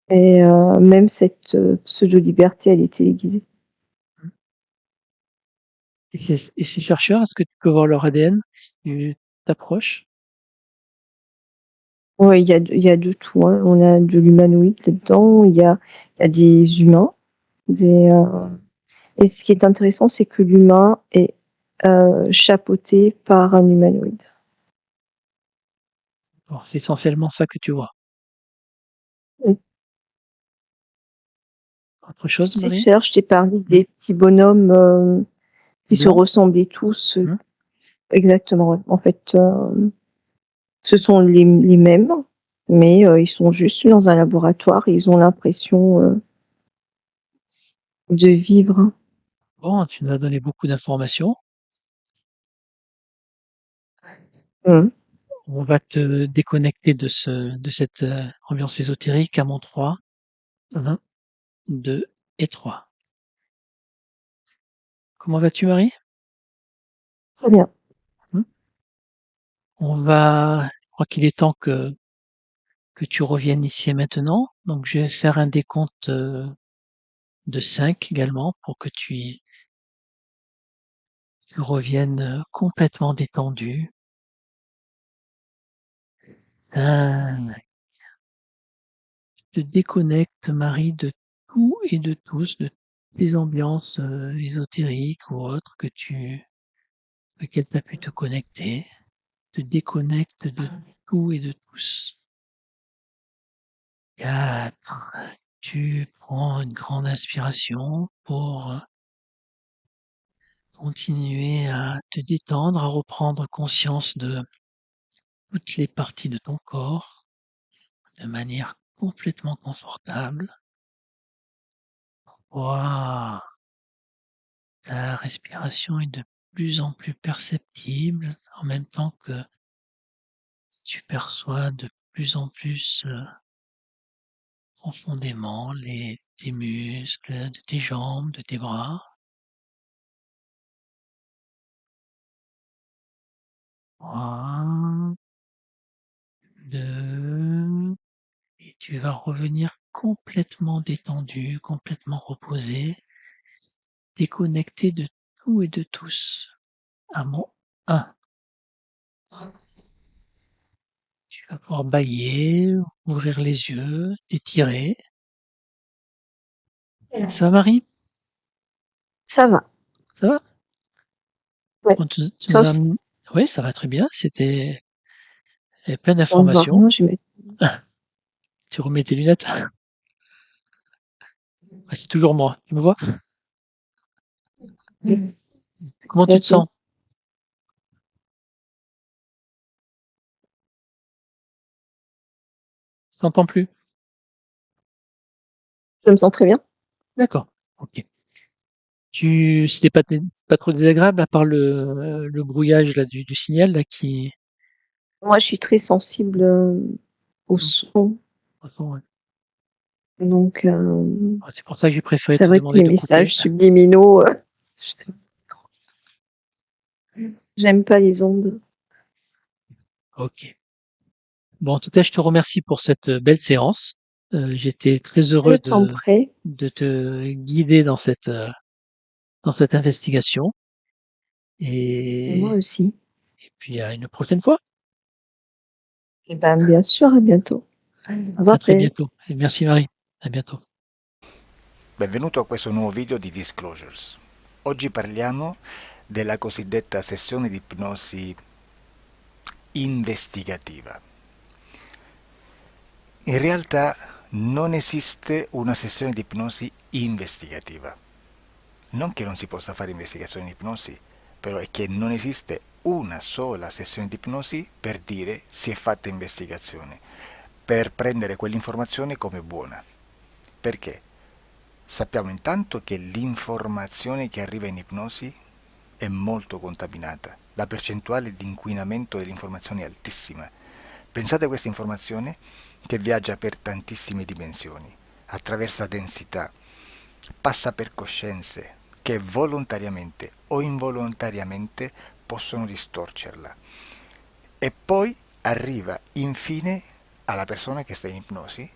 Et même cette pseudo-liberté, elle est téléguidée. Mmh. Et ces chercheurs, est-ce que tu peux voir leur ADN si tu t'approches? Ouais, il y a de tout, hein. On a de l'humanoïde là-dedans, il y a des humains. Des, et ce qui est intéressant, c'est que l'humain est chapeauté par un humanoïde. Bon, c'est essentiellement ça que tu vois. Oui. Autre Tu chose, sais, Marie? tout à l'heure, je t'ai parlé Mmh. des petits bonhommes qui se Blanc? ressemblaient tous. Mmh. Exactement, ouais. En fait, ce sont les mêmes, mais ils sont juste dans un laboratoire et ils ont l'impression de vivre. Bon, tu nous as donné beaucoup d'informations. Mmh. On va te déconnecter de cette ambiance ésotérique à mon 3. 1, 2 et 3. Comment vas-tu, Marie? Très bien. Mmh. On va crois qu'il est temps que tu reviennes ici et maintenant. Donc, je vais faire un décompte de 5 également pour que tu reviennes complètement détendu. 5. Te déconnecte, Marie, de tout et de tous, de des ambiances ésotériques ou autres auxquelles tu as pu te connecter. Te déconnecte de tout et de tous. 4. Tu prends une grande inspiration pour continuer à te détendre, à reprendre conscience de toutes les parties de ton corps de manière complètement confortable. 3. Ta respiration est de plus en plus perceptible en même temps que tu perçois de plus en plus profondément tes muscles de tes jambes, de tes bras. 3, 2, et tu vas revenir complètement détendu, complètement reposé, déconnecté de tout et de tous. À mon 1. Tu vas pouvoir bâiller, ouvrir les yeux, t'étirer. Ça va, Marie? Ça va. Ça va? Ouais. Bon, tu Ça nous as aussi. oui, ça va très bien. Il y avait plein On ne voit d'informations. rien, je vais mettre. Tu remets tes lunettes? Ah, c'est toujours moi. Tu me vois? Comment tu te Bientôt. sens? Tu t'entends plus? Je me sens très bien. D'accord. Ok. C'était pas trop désagréable à part le brouillage là du signal là qui. Moi, je suis très sensible au Hmm. son. De toute façon, ouais. Donc, Ah, c'est pour ça que j'ai préféré c'est te vrai que demander les de couper. messages subliminaux, j'aime pas les ondes. Ok. Bon, en tout cas, je te remercie pour cette belle séance. J'étais très Je heureux t'en prie. de te guider dans cette investigation. Et moi Et, aussi. et puis à une prochaine fois. Et ben, bien sûr, à bientôt. Au À revoir, très Frédéric. bientôt. Et merci Marie. À bientôt. Benvenuto a questo nuovo video di Disclosures. Oggi parliamo della cosiddetta sessione di ipnosi investigativa. In realtà non esiste una sessione di ipnosi investigativa. Non che non si possa fare investigazione di ipnosi, però è che non esiste una sola sessione di ipnosi per dire si è fatta investigazione, per prendere quell'informazione come buona. Perché? Sappiamo intanto che l'informazione che arriva in ipnosi è molto contaminata, la percentuale di inquinamento dell'informazione è altissima. Pensate a questa informazione che viaggia per tantissime dimensioni, attraversa densità, passa per coscienze che volontariamente o involontariamente possono distorcerla e poi arriva infine alla persona che sta in ipnosi,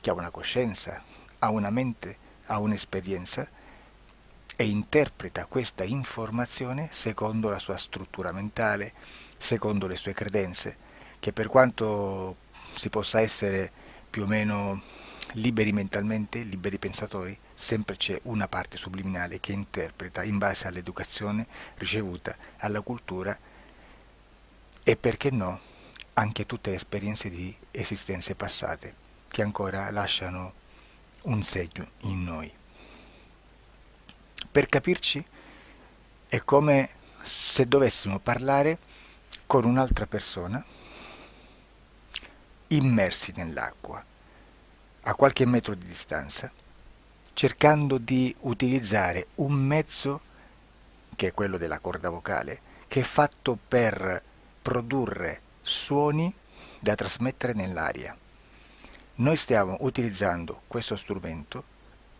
che ha una coscienza, ha una mente, ha un'esperienza e interpreta questa informazione secondo la sua struttura mentale, secondo le sue credenze, che per quanto si possa essere più o meno liberi mentalmente, liberi pensatori, sempre c'è una parte subliminale che interpreta in base all'educazione ricevuta, alla cultura e perché no anche tutte le esperienze di esistenze passate che ancora lasciano un segno in noi. Per capirci, è come se dovessimo parlare con un'altra persona immersi nell'acqua, a qualche metro di distanza, cercando di utilizzare un mezzo, che è quello della corda vocale, che è fatto per produrre suoni da trasmettere nell'aria. Noi stiamo utilizzando questo strumento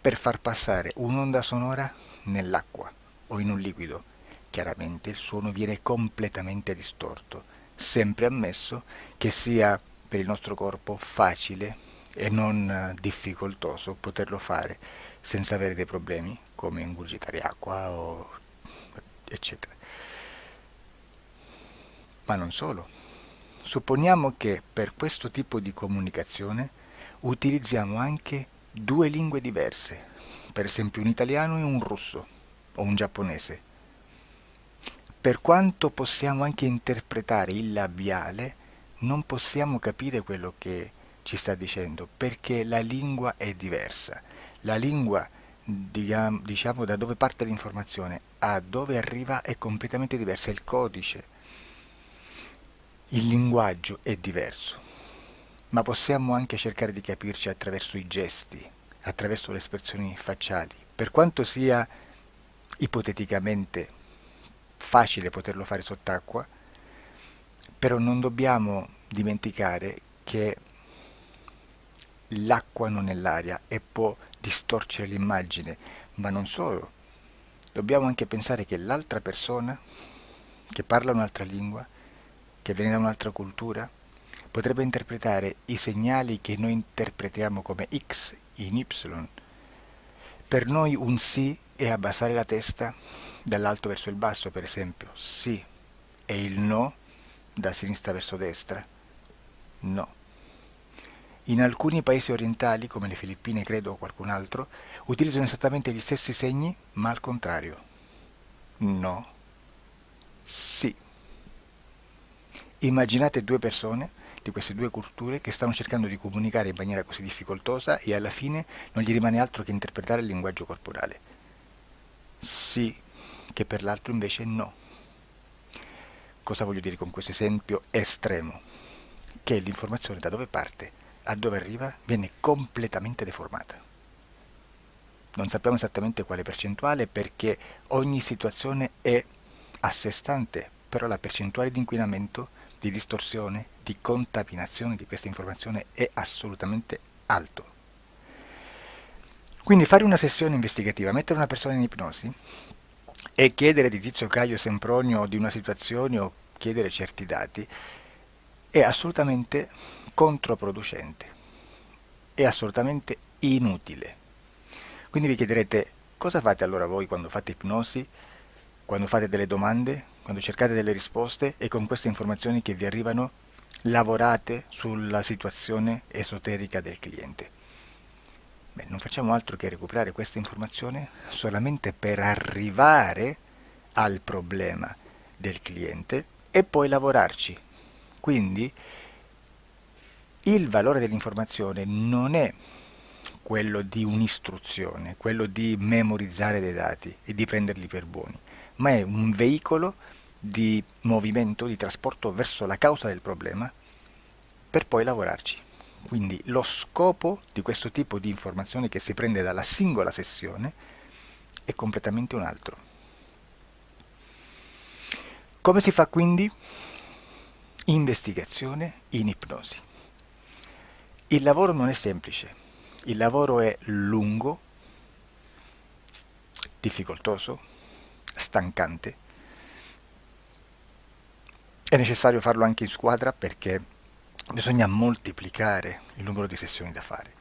per far passare un'onda sonora nell'acqua o in un liquido. Chiaramente il suono viene completamente distorto, sempre ammesso che sia per il nostro corpo facile e non difficoltoso poterlo fare senza avere dei problemi come ingurgitare acqua o eccetera. Ma non solo. Supponiamo che per questo tipo di comunicazione utilizziamo anche due lingue diverse, per esempio un italiano e un russo o un giapponese. Per quanto possiamo anche interpretare il labiale, non possiamo capire quello che ci sta dicendo, perché la lingua è diversa. La lingua, diciamo, da dove parte l'informazione a dove arriva è completamente diversa, il codice, il linguaggio è diverso, ma possiamo anche cercare di capirci attraverso i gesti, attraverso le espressioni facciali. Per quanto sia ipoteticamente facile poterlo fare sott'acqua, però non dobbiamo dimenticare che l'acqua non è l'aria e può distorcere l'immagine, ma non solo. Dobbiamo anche pensare che l'altra persona, che parla un'altra lingua, che viene da un'altra cultura, potrebbe interpretare i segnali che noi interpretiamo come X in Y. Per noi un sì è abbassare la testa dall'alto verso il basso, per esempio, sì, e il no da sinistra verso destra, no. In alcuni paesi orientali, come le Filippine credo o qualcun altro, utilizzano esattamente gli stessi segni, ma al contrario. No, sì. Immaginate due persone di queste due culture che stanno cercando di comunicare in maniera così difficoltosa e alla fine non gli rimane altro che interpretare il linguaggio corporale. Sì, che per l'altro invece no. Cosa voglio dire con questo esempio estremo? Che l'informazione da dove parte a dove arriva viene completamente deformata. Non sappiamo esattamente quale percentuale perché ogni situazione è a sé stante, però la percentuale di inquinamento, di distorsione, di contaminazione di questa informazione è assolutamente alto. Quindi fare una sessione investigativa, mettere una persona in ipnosi e chiedere di Tizio Caio Sempronio di una situazione o chiedere certi dati è assolutamente controproducente, è assolutamente inutile. Quindi vi chiederete cosa fate allora voi quando fate ipnosi, quando fate delle domande, quando cercate delle risposte e con queste informazioni che vi arrivano lavorate sulla situazione esoterica del cliente. Beh, non facciamo altro che recuperare questa informazione solamente per arrivare al problema del cliente e poi lavorarci. Quindi il valore dell'informazione non è quello di un'istruzione, quello di memorizzare dei dati e di prenderli per buoni, ma è un veicolo di movimento, di trasporto verso la causa del problema per poi lavorarci. Quindi lo scopo di questo tipo di informazione che si prende dalla singola sessione è completamente un altro. Come si fa quindi? Investigazione in ipnosi. Il lavoro non è semplice, il lavoro è lungo, difficoltoso, stancante. È necessario farlo anche in squadra perché bisogna moltiplicare il numero di sessioni da fare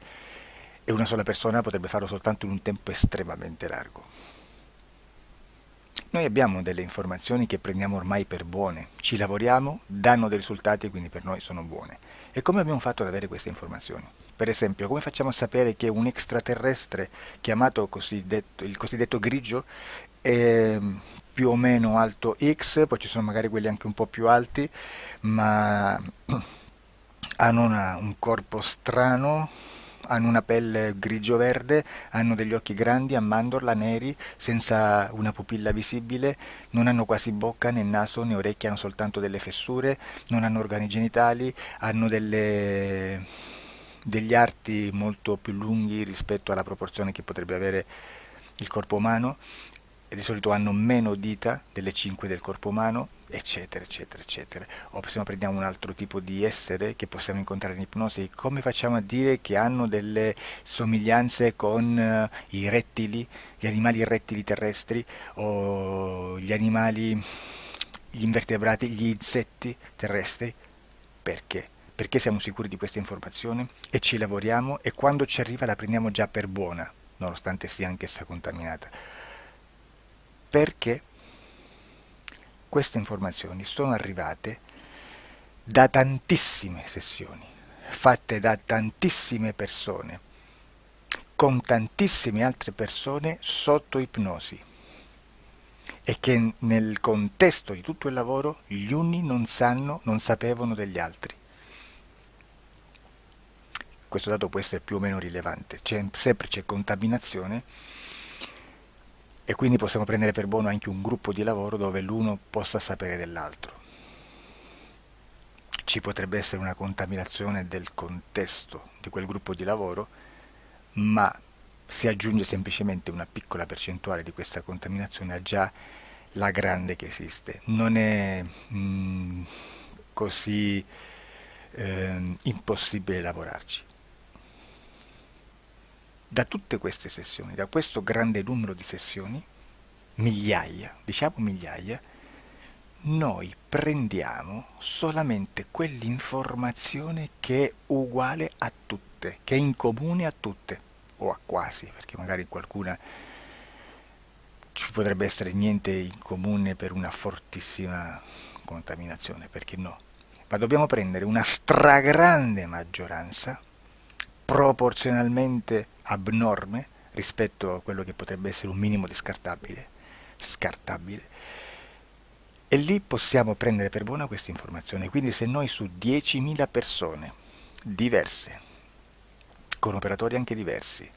e una sola persona potrebbe farlo soltanto in un tempo estremamente largo. Noi abbiamo delle informazioni che prendiamo ormai per buone, ci lavoriamo, danno dei risultati e quindi per noi sono buone. E come abbiamo fatto ad avere queste informazioni? Per esempio, come facciamo a sapere che un extraterrestre chiamato il cosiddetto grigio è più o meno alto X, poi ci sono magari quelli anche un po' più alti, ma hanno un corpo strano, hanno una pelle grigio-verde, hanno degli occhi grandi a mandorla neri, senza una pupilla visibile, non hanno quasi bocca né naso né orecchie, hanno soltanto delle fessure, non hanno organi genitali, hanno degli arti molto più lunghi rispetto alla proporzione che potrebbe avere il corpo umano e di solito hanno meno dita delle 5 del corpo umano, eccetera, eccetera, eccetera. O se no prendiamo un altro tipo di essere che possiamo incontrare in ipnosi, come facciamo a dire che hanno delle somiglianze con i rettili, gli animali rettili terrestri o gli animali gli invertebrati, gli insetti terrestri. Perché? Perché siamo sicuri di questa informazione e ci lavoriamo e quando ci arriva la prendiamo già per buona, nonostante sia anch'essa contaminata. Perché queste informazioni sono arrivate da tantissime sessioni, fatte da tantissime persone, con tantissime altre persone sotto ipnosi, e che nel contesto di tutto il lavoro gli uni non sapevano degli altri. Questo dato può essere più o meno rilevante, sempre c'è contaminazione e quindi possiamo prendere per buono anche un gruppo di lavoro dove l'uno possa sapere dell'altro. Ci potrebbe essere una contaminazione del contesto di quel gruppo di lavoro, ma si aggiunge semplicemente una piccola percentuale di questa contaminazione a già la grande che esiste. Non è così impossibile lavorarci. Da tutte queste sessioni, da questo grande numero di sessioni, migliaia, diciamo migliaia, noi prendiamo solamente quell'informazione che è uguale a tutte, che è in comune a tutte, o a quasi, perché magari qualcuna ci potrebbe essere niente in comune per una fortissima contaminazione, perché no? Ma dobbiamo prendere una stragrande maggioranza, proporzionalmente abnorme rispetto a quello che potrebbe essere un minimo di scartabile, e lì possiamo prendere per buona questa informazione. Quindi se noi su 10.000 persone diverse, con operatori anche diversi,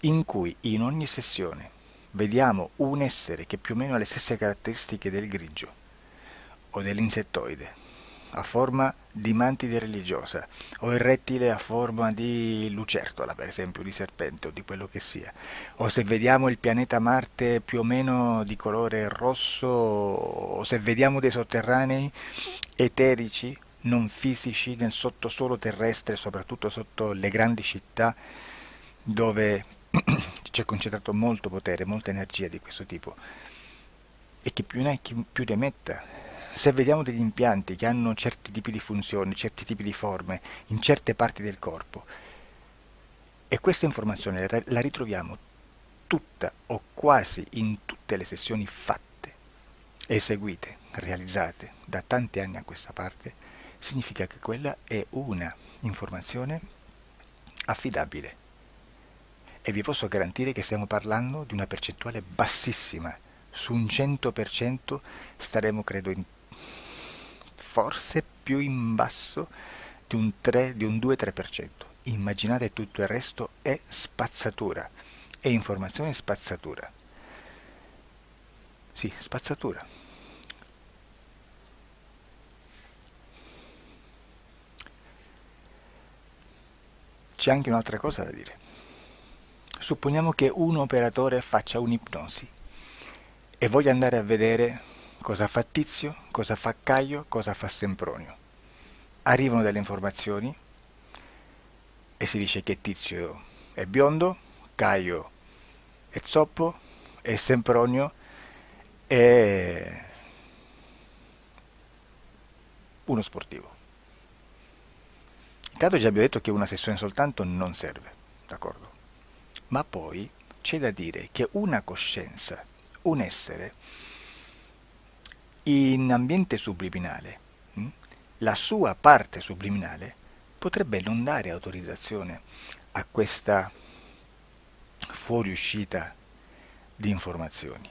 in cui in ogni sessione vediamo un essere che più o meno ha le stesse caratteristiche del grigio o dell'insettoide, a forma di mantide religiosa, o il rettile a forma di lucertola, per esempio, di serpente o di quello che sia, o se vediamo il pianeta Marte più o meno di colore rosso, o se vediamo dei sotterranei eterici, non fisici, nel sottosuolo terrestre, soprattutto sotto le grandi città, dove c'è concentrato molto potere, molta energia di questo tipo, e che più ne hai più ne metta. Se vediamo degli impianti che hanno certi tipi di funzioni, certi tipi di forme in certe parti del corpo, e questa informazione la ritroviamo tutta o quasi in tutte le sessioni fatte, eseguite, realizzate da tanti anni a questa parte, significa che quella è una informazione affidabile. E vi posso garantire che stiamo parlando di una percentuale bassissima. Su un 100% staremo, credo, forse più in basso di un 2-3%. Immaginate, tutto il resto è spazzatura, è informazione spazzatura. Sì, spazzatura. C'è anche un'altra cosa da dire. Supponiamo che un operatore faccia un'ipnosi e voglia andare a vedere cosa fa Tizio, cosa fa Caio, cosa fa Sempronio. Arrivano delle informazioni e si dice che Tizio è biondo, Caio è zoppo e Sempronio è uno sportivo. Intanto già abbiamo detto che una sessione soltanto non serve, d'accordo? Ma poi c'è da dire che una coscienza, un essere, in ambiente subliminale, la sua parte subliminale potrebbe non dare autorizzazione a questa fuoriuscita di informazioni.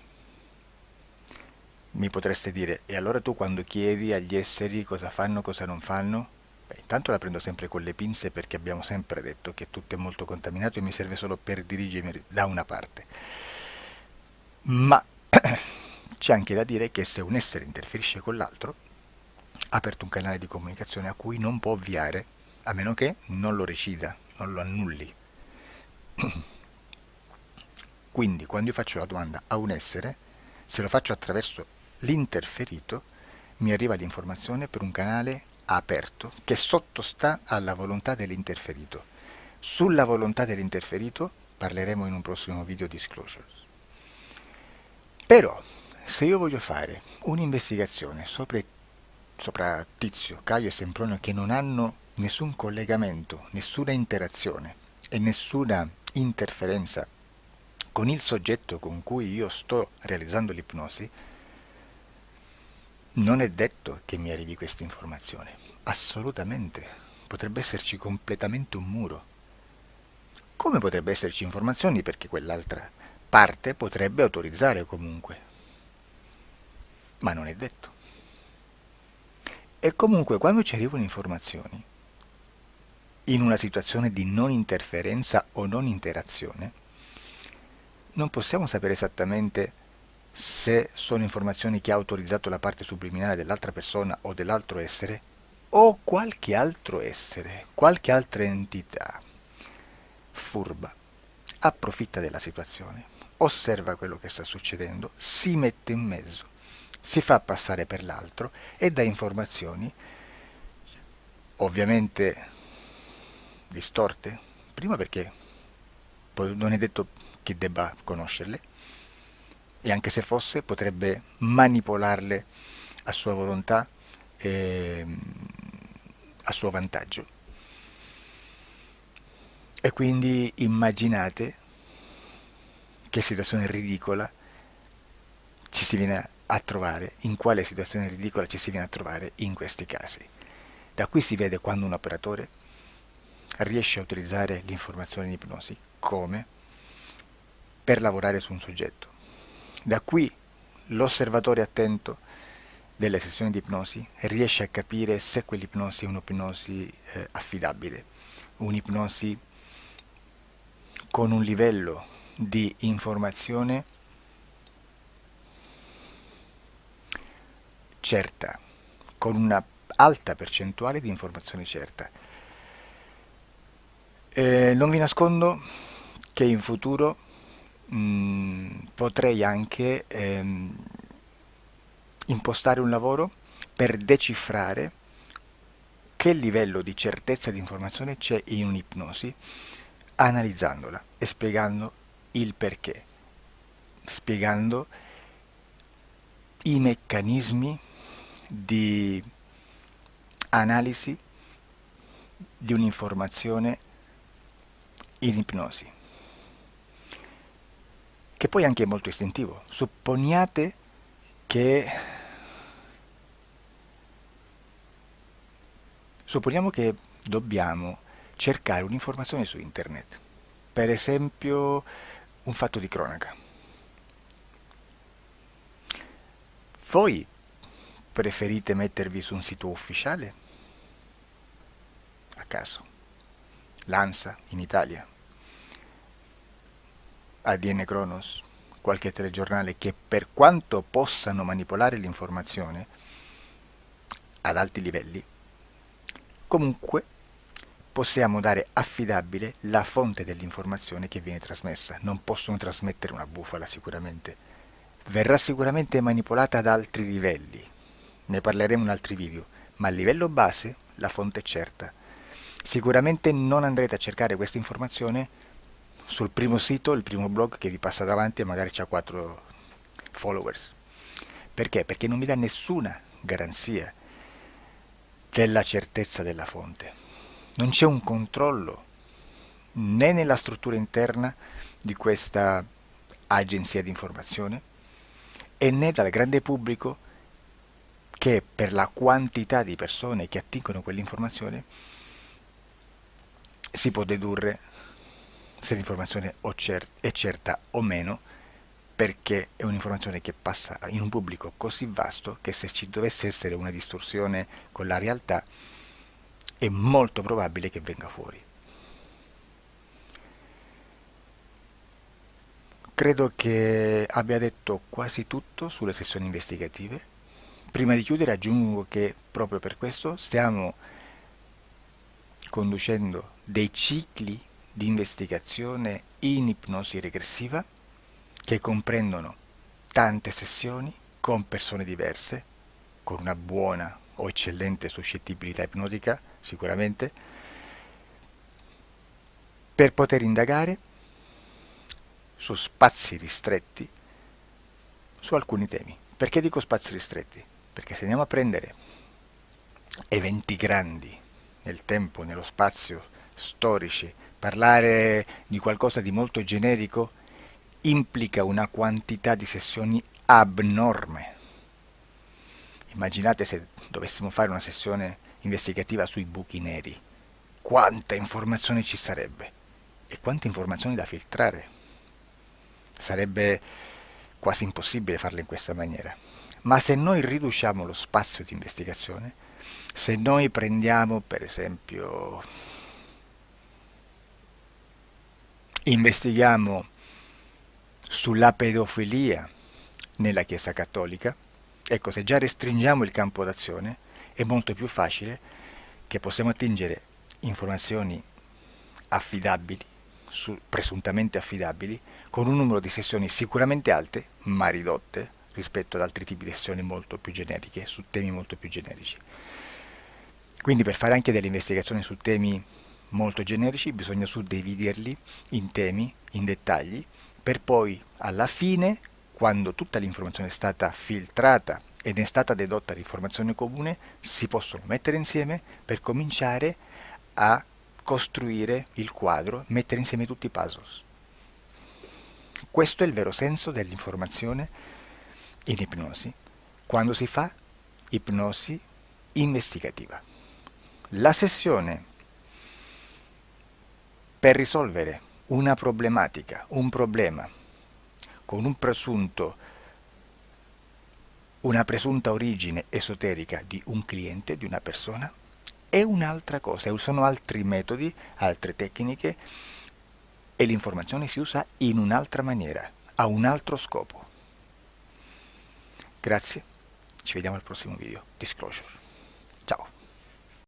Mi potreste dire, e allora tu quando chiedi agli esseri cosa fanno, cosa non fanno? Beh, intanto la prendo sempre con le pinze, perché abbiamo sempre detto che tutto è molto contaminato e mi serve solo per dirigermi da una parte. Ma c'è anche da dire che se un essere interferisce con l'altro, ha aperto un canale di comunicazione a cui non può ovviare, a meno che non lo recida, non lo annulli. Quindi quando io faccio la domanda a un essere, se lo faccio attraverso l'interferito, mi arriva l'informazione per un canale aperto che sottostà alla volontà dell'interferito. Sulla volontà dell'interferito parleremo in un prossimo video disclosures. Però, Se io voglio fare un'investigazione sopra Tizio, Caio e Sempronio che non hanno nessun collegamento, nessuna interazione e nessuna interferenza con il soggetto con cui io sto realizzando l'ipnosi, non è detto che mi arrivi questa informazione. Assolutamente. Potrebbe esserci completamente un muro. Come potrebbe esserci informazioni perché quell'altra parte potrebbe autorizzare comunque, ma non è detto. E comunque quando ci arrivano informazioni, in una situazione di non interferenza o non interazione, non possiamo sapere esattamente se sono informazioni che ha autorizzato la parte subliminale dell'altra persona o dell'altro essere, o qualche altro essere, qualche altra entità furba, approfitta della situazione, osserva quello che sta succedendo, si mette in mezzo, si fa passare per l'altro e dà informazioni ovviamente distorte, prima perché non è detto che debba conoscerle, e anche se fosse potrebbe manipolarle a sua volontà e a suo vantaggio. E quindi immaginate che situazione ridicola ci si viene a trovare, in quale situazione ridicola ci si viene a trovare in questi casi. Da qui si vede quando un operatore riesce a utilizzare l'informazione in ipnosi come per lavorare su un soggetto. Da qui l'osservatore attento delle sessioni di ipnosi riesce a capire se quell'ipnosi è un'ipnosi affidabile, un'ipnosi con un livello di informazione certa, con una alta percentuale di informazione certa. Non vi nascondo che in futuro potrei anche impostare un lavoro per decifrare che livello di certezza di informazione c'è in un'ipnosi, analizzandola e spiegando il perché, spiegando i meccanismi di analisi di un'informazione in ipnosi, che poi anche è molto istintivo. Che Supponiamo che dobbiamo cercare un'informazione su internet, per esempio un fatto di cronaca. Voi preferite mettervi su un sito ufficiale? A caso. L'ANSA in Italia, ADN Kronos, qualche telegiornale che per quanto possano manipolare l'informazione ad alti livelli, comunque possiamo dare affidabile la fonte dell'informazione che viene trasmessa. Non possono trasmettere una bufala sicuramente. Verrà sicuramente manipolata ad altri livelli. Ne parleremo in altri video, ma a livello base la fonte è certa. Sicuramente non andrete a cercare questa informazione sul primo sito, il primo blog che vi passa davanti e magari c'ha 4 followers. Perché? Perché non vi dà nessuna garanzia della certezza della fonte. Non c'è un controllo né nella struttura interna di questa agenzia di informazione e né dal grande pubblico che per la quantità di persone che attingono quell'informazione si può dedurre se l'informazione è certa o meno, perché è un'informazione che passa in un pubblico così vasto che se ci dovesse essere una distorsione con la realtà è molto probabile che venga fuori. Credo che abbia detto quasi tutto sulle sessioni investigative. Prima di chiudere aggiungo che proprio per questo stiamo conducendo dei cicli di investigazione in ipnosi regressiva che comprendono tante sessioni con persone diverse, con una buona o eccellente suscettibilità ipnotica sicuramente, per poter indagare su spazi ristretti su alcuni temi. Perché dico spazi ristretti? Perché se andiamo a prendere eventi grandi nel tempo, nello spazio, storici, parlare di qualcosa di molto generico implica una quantità di sessioni abnorme. Immaginate se dovessimo fare una sessione investigativa sui buchi neri, quanta informazione ci sarebbe e quante informazioni da filtrare. Sarebbe quasi impossibile farlo in questa maniera. Ma se noi riduciamo lo spazio di investigazione, se noi prendiamo per esempio, investighiamo sulla pedofilia nella Chiesa Cattolica, ecco, se già restringiamo il campo d'azione, è molto più facile che possiamo attingere informazioni affidabili, presuntamente affidabili, con un numero di sessioni sicuramente alte, ma ridotte rispetto ad altri tipi di sessioni molto più generiche, su temi molto più generici. Quindi per fare anche delle investigazioni su temi molto generici bisogna suddividerli in temi, in dettagli, per poi alla fine, quando tutta l'informazione è stata filtrata ed è stata dedotta l'informazione comune, si possono mettere insieme per cominciare a costruire il quadro, mettere insieme tutti i puzzles. Questo è il vero senso dell'informazione in ipnosi, quando si fa ipnosi investigativa. La sessione per risolvere una problematica, un problema, con una presunta origine esoterica di un cliente, di una persona, è un'altra cosa, sono altri metodi, altre tecniche e l'informazione si usa in un'altra maniera, ha un altro scopo. Grazie, ci vediamo al prossimo video. Disclosure. Ciao.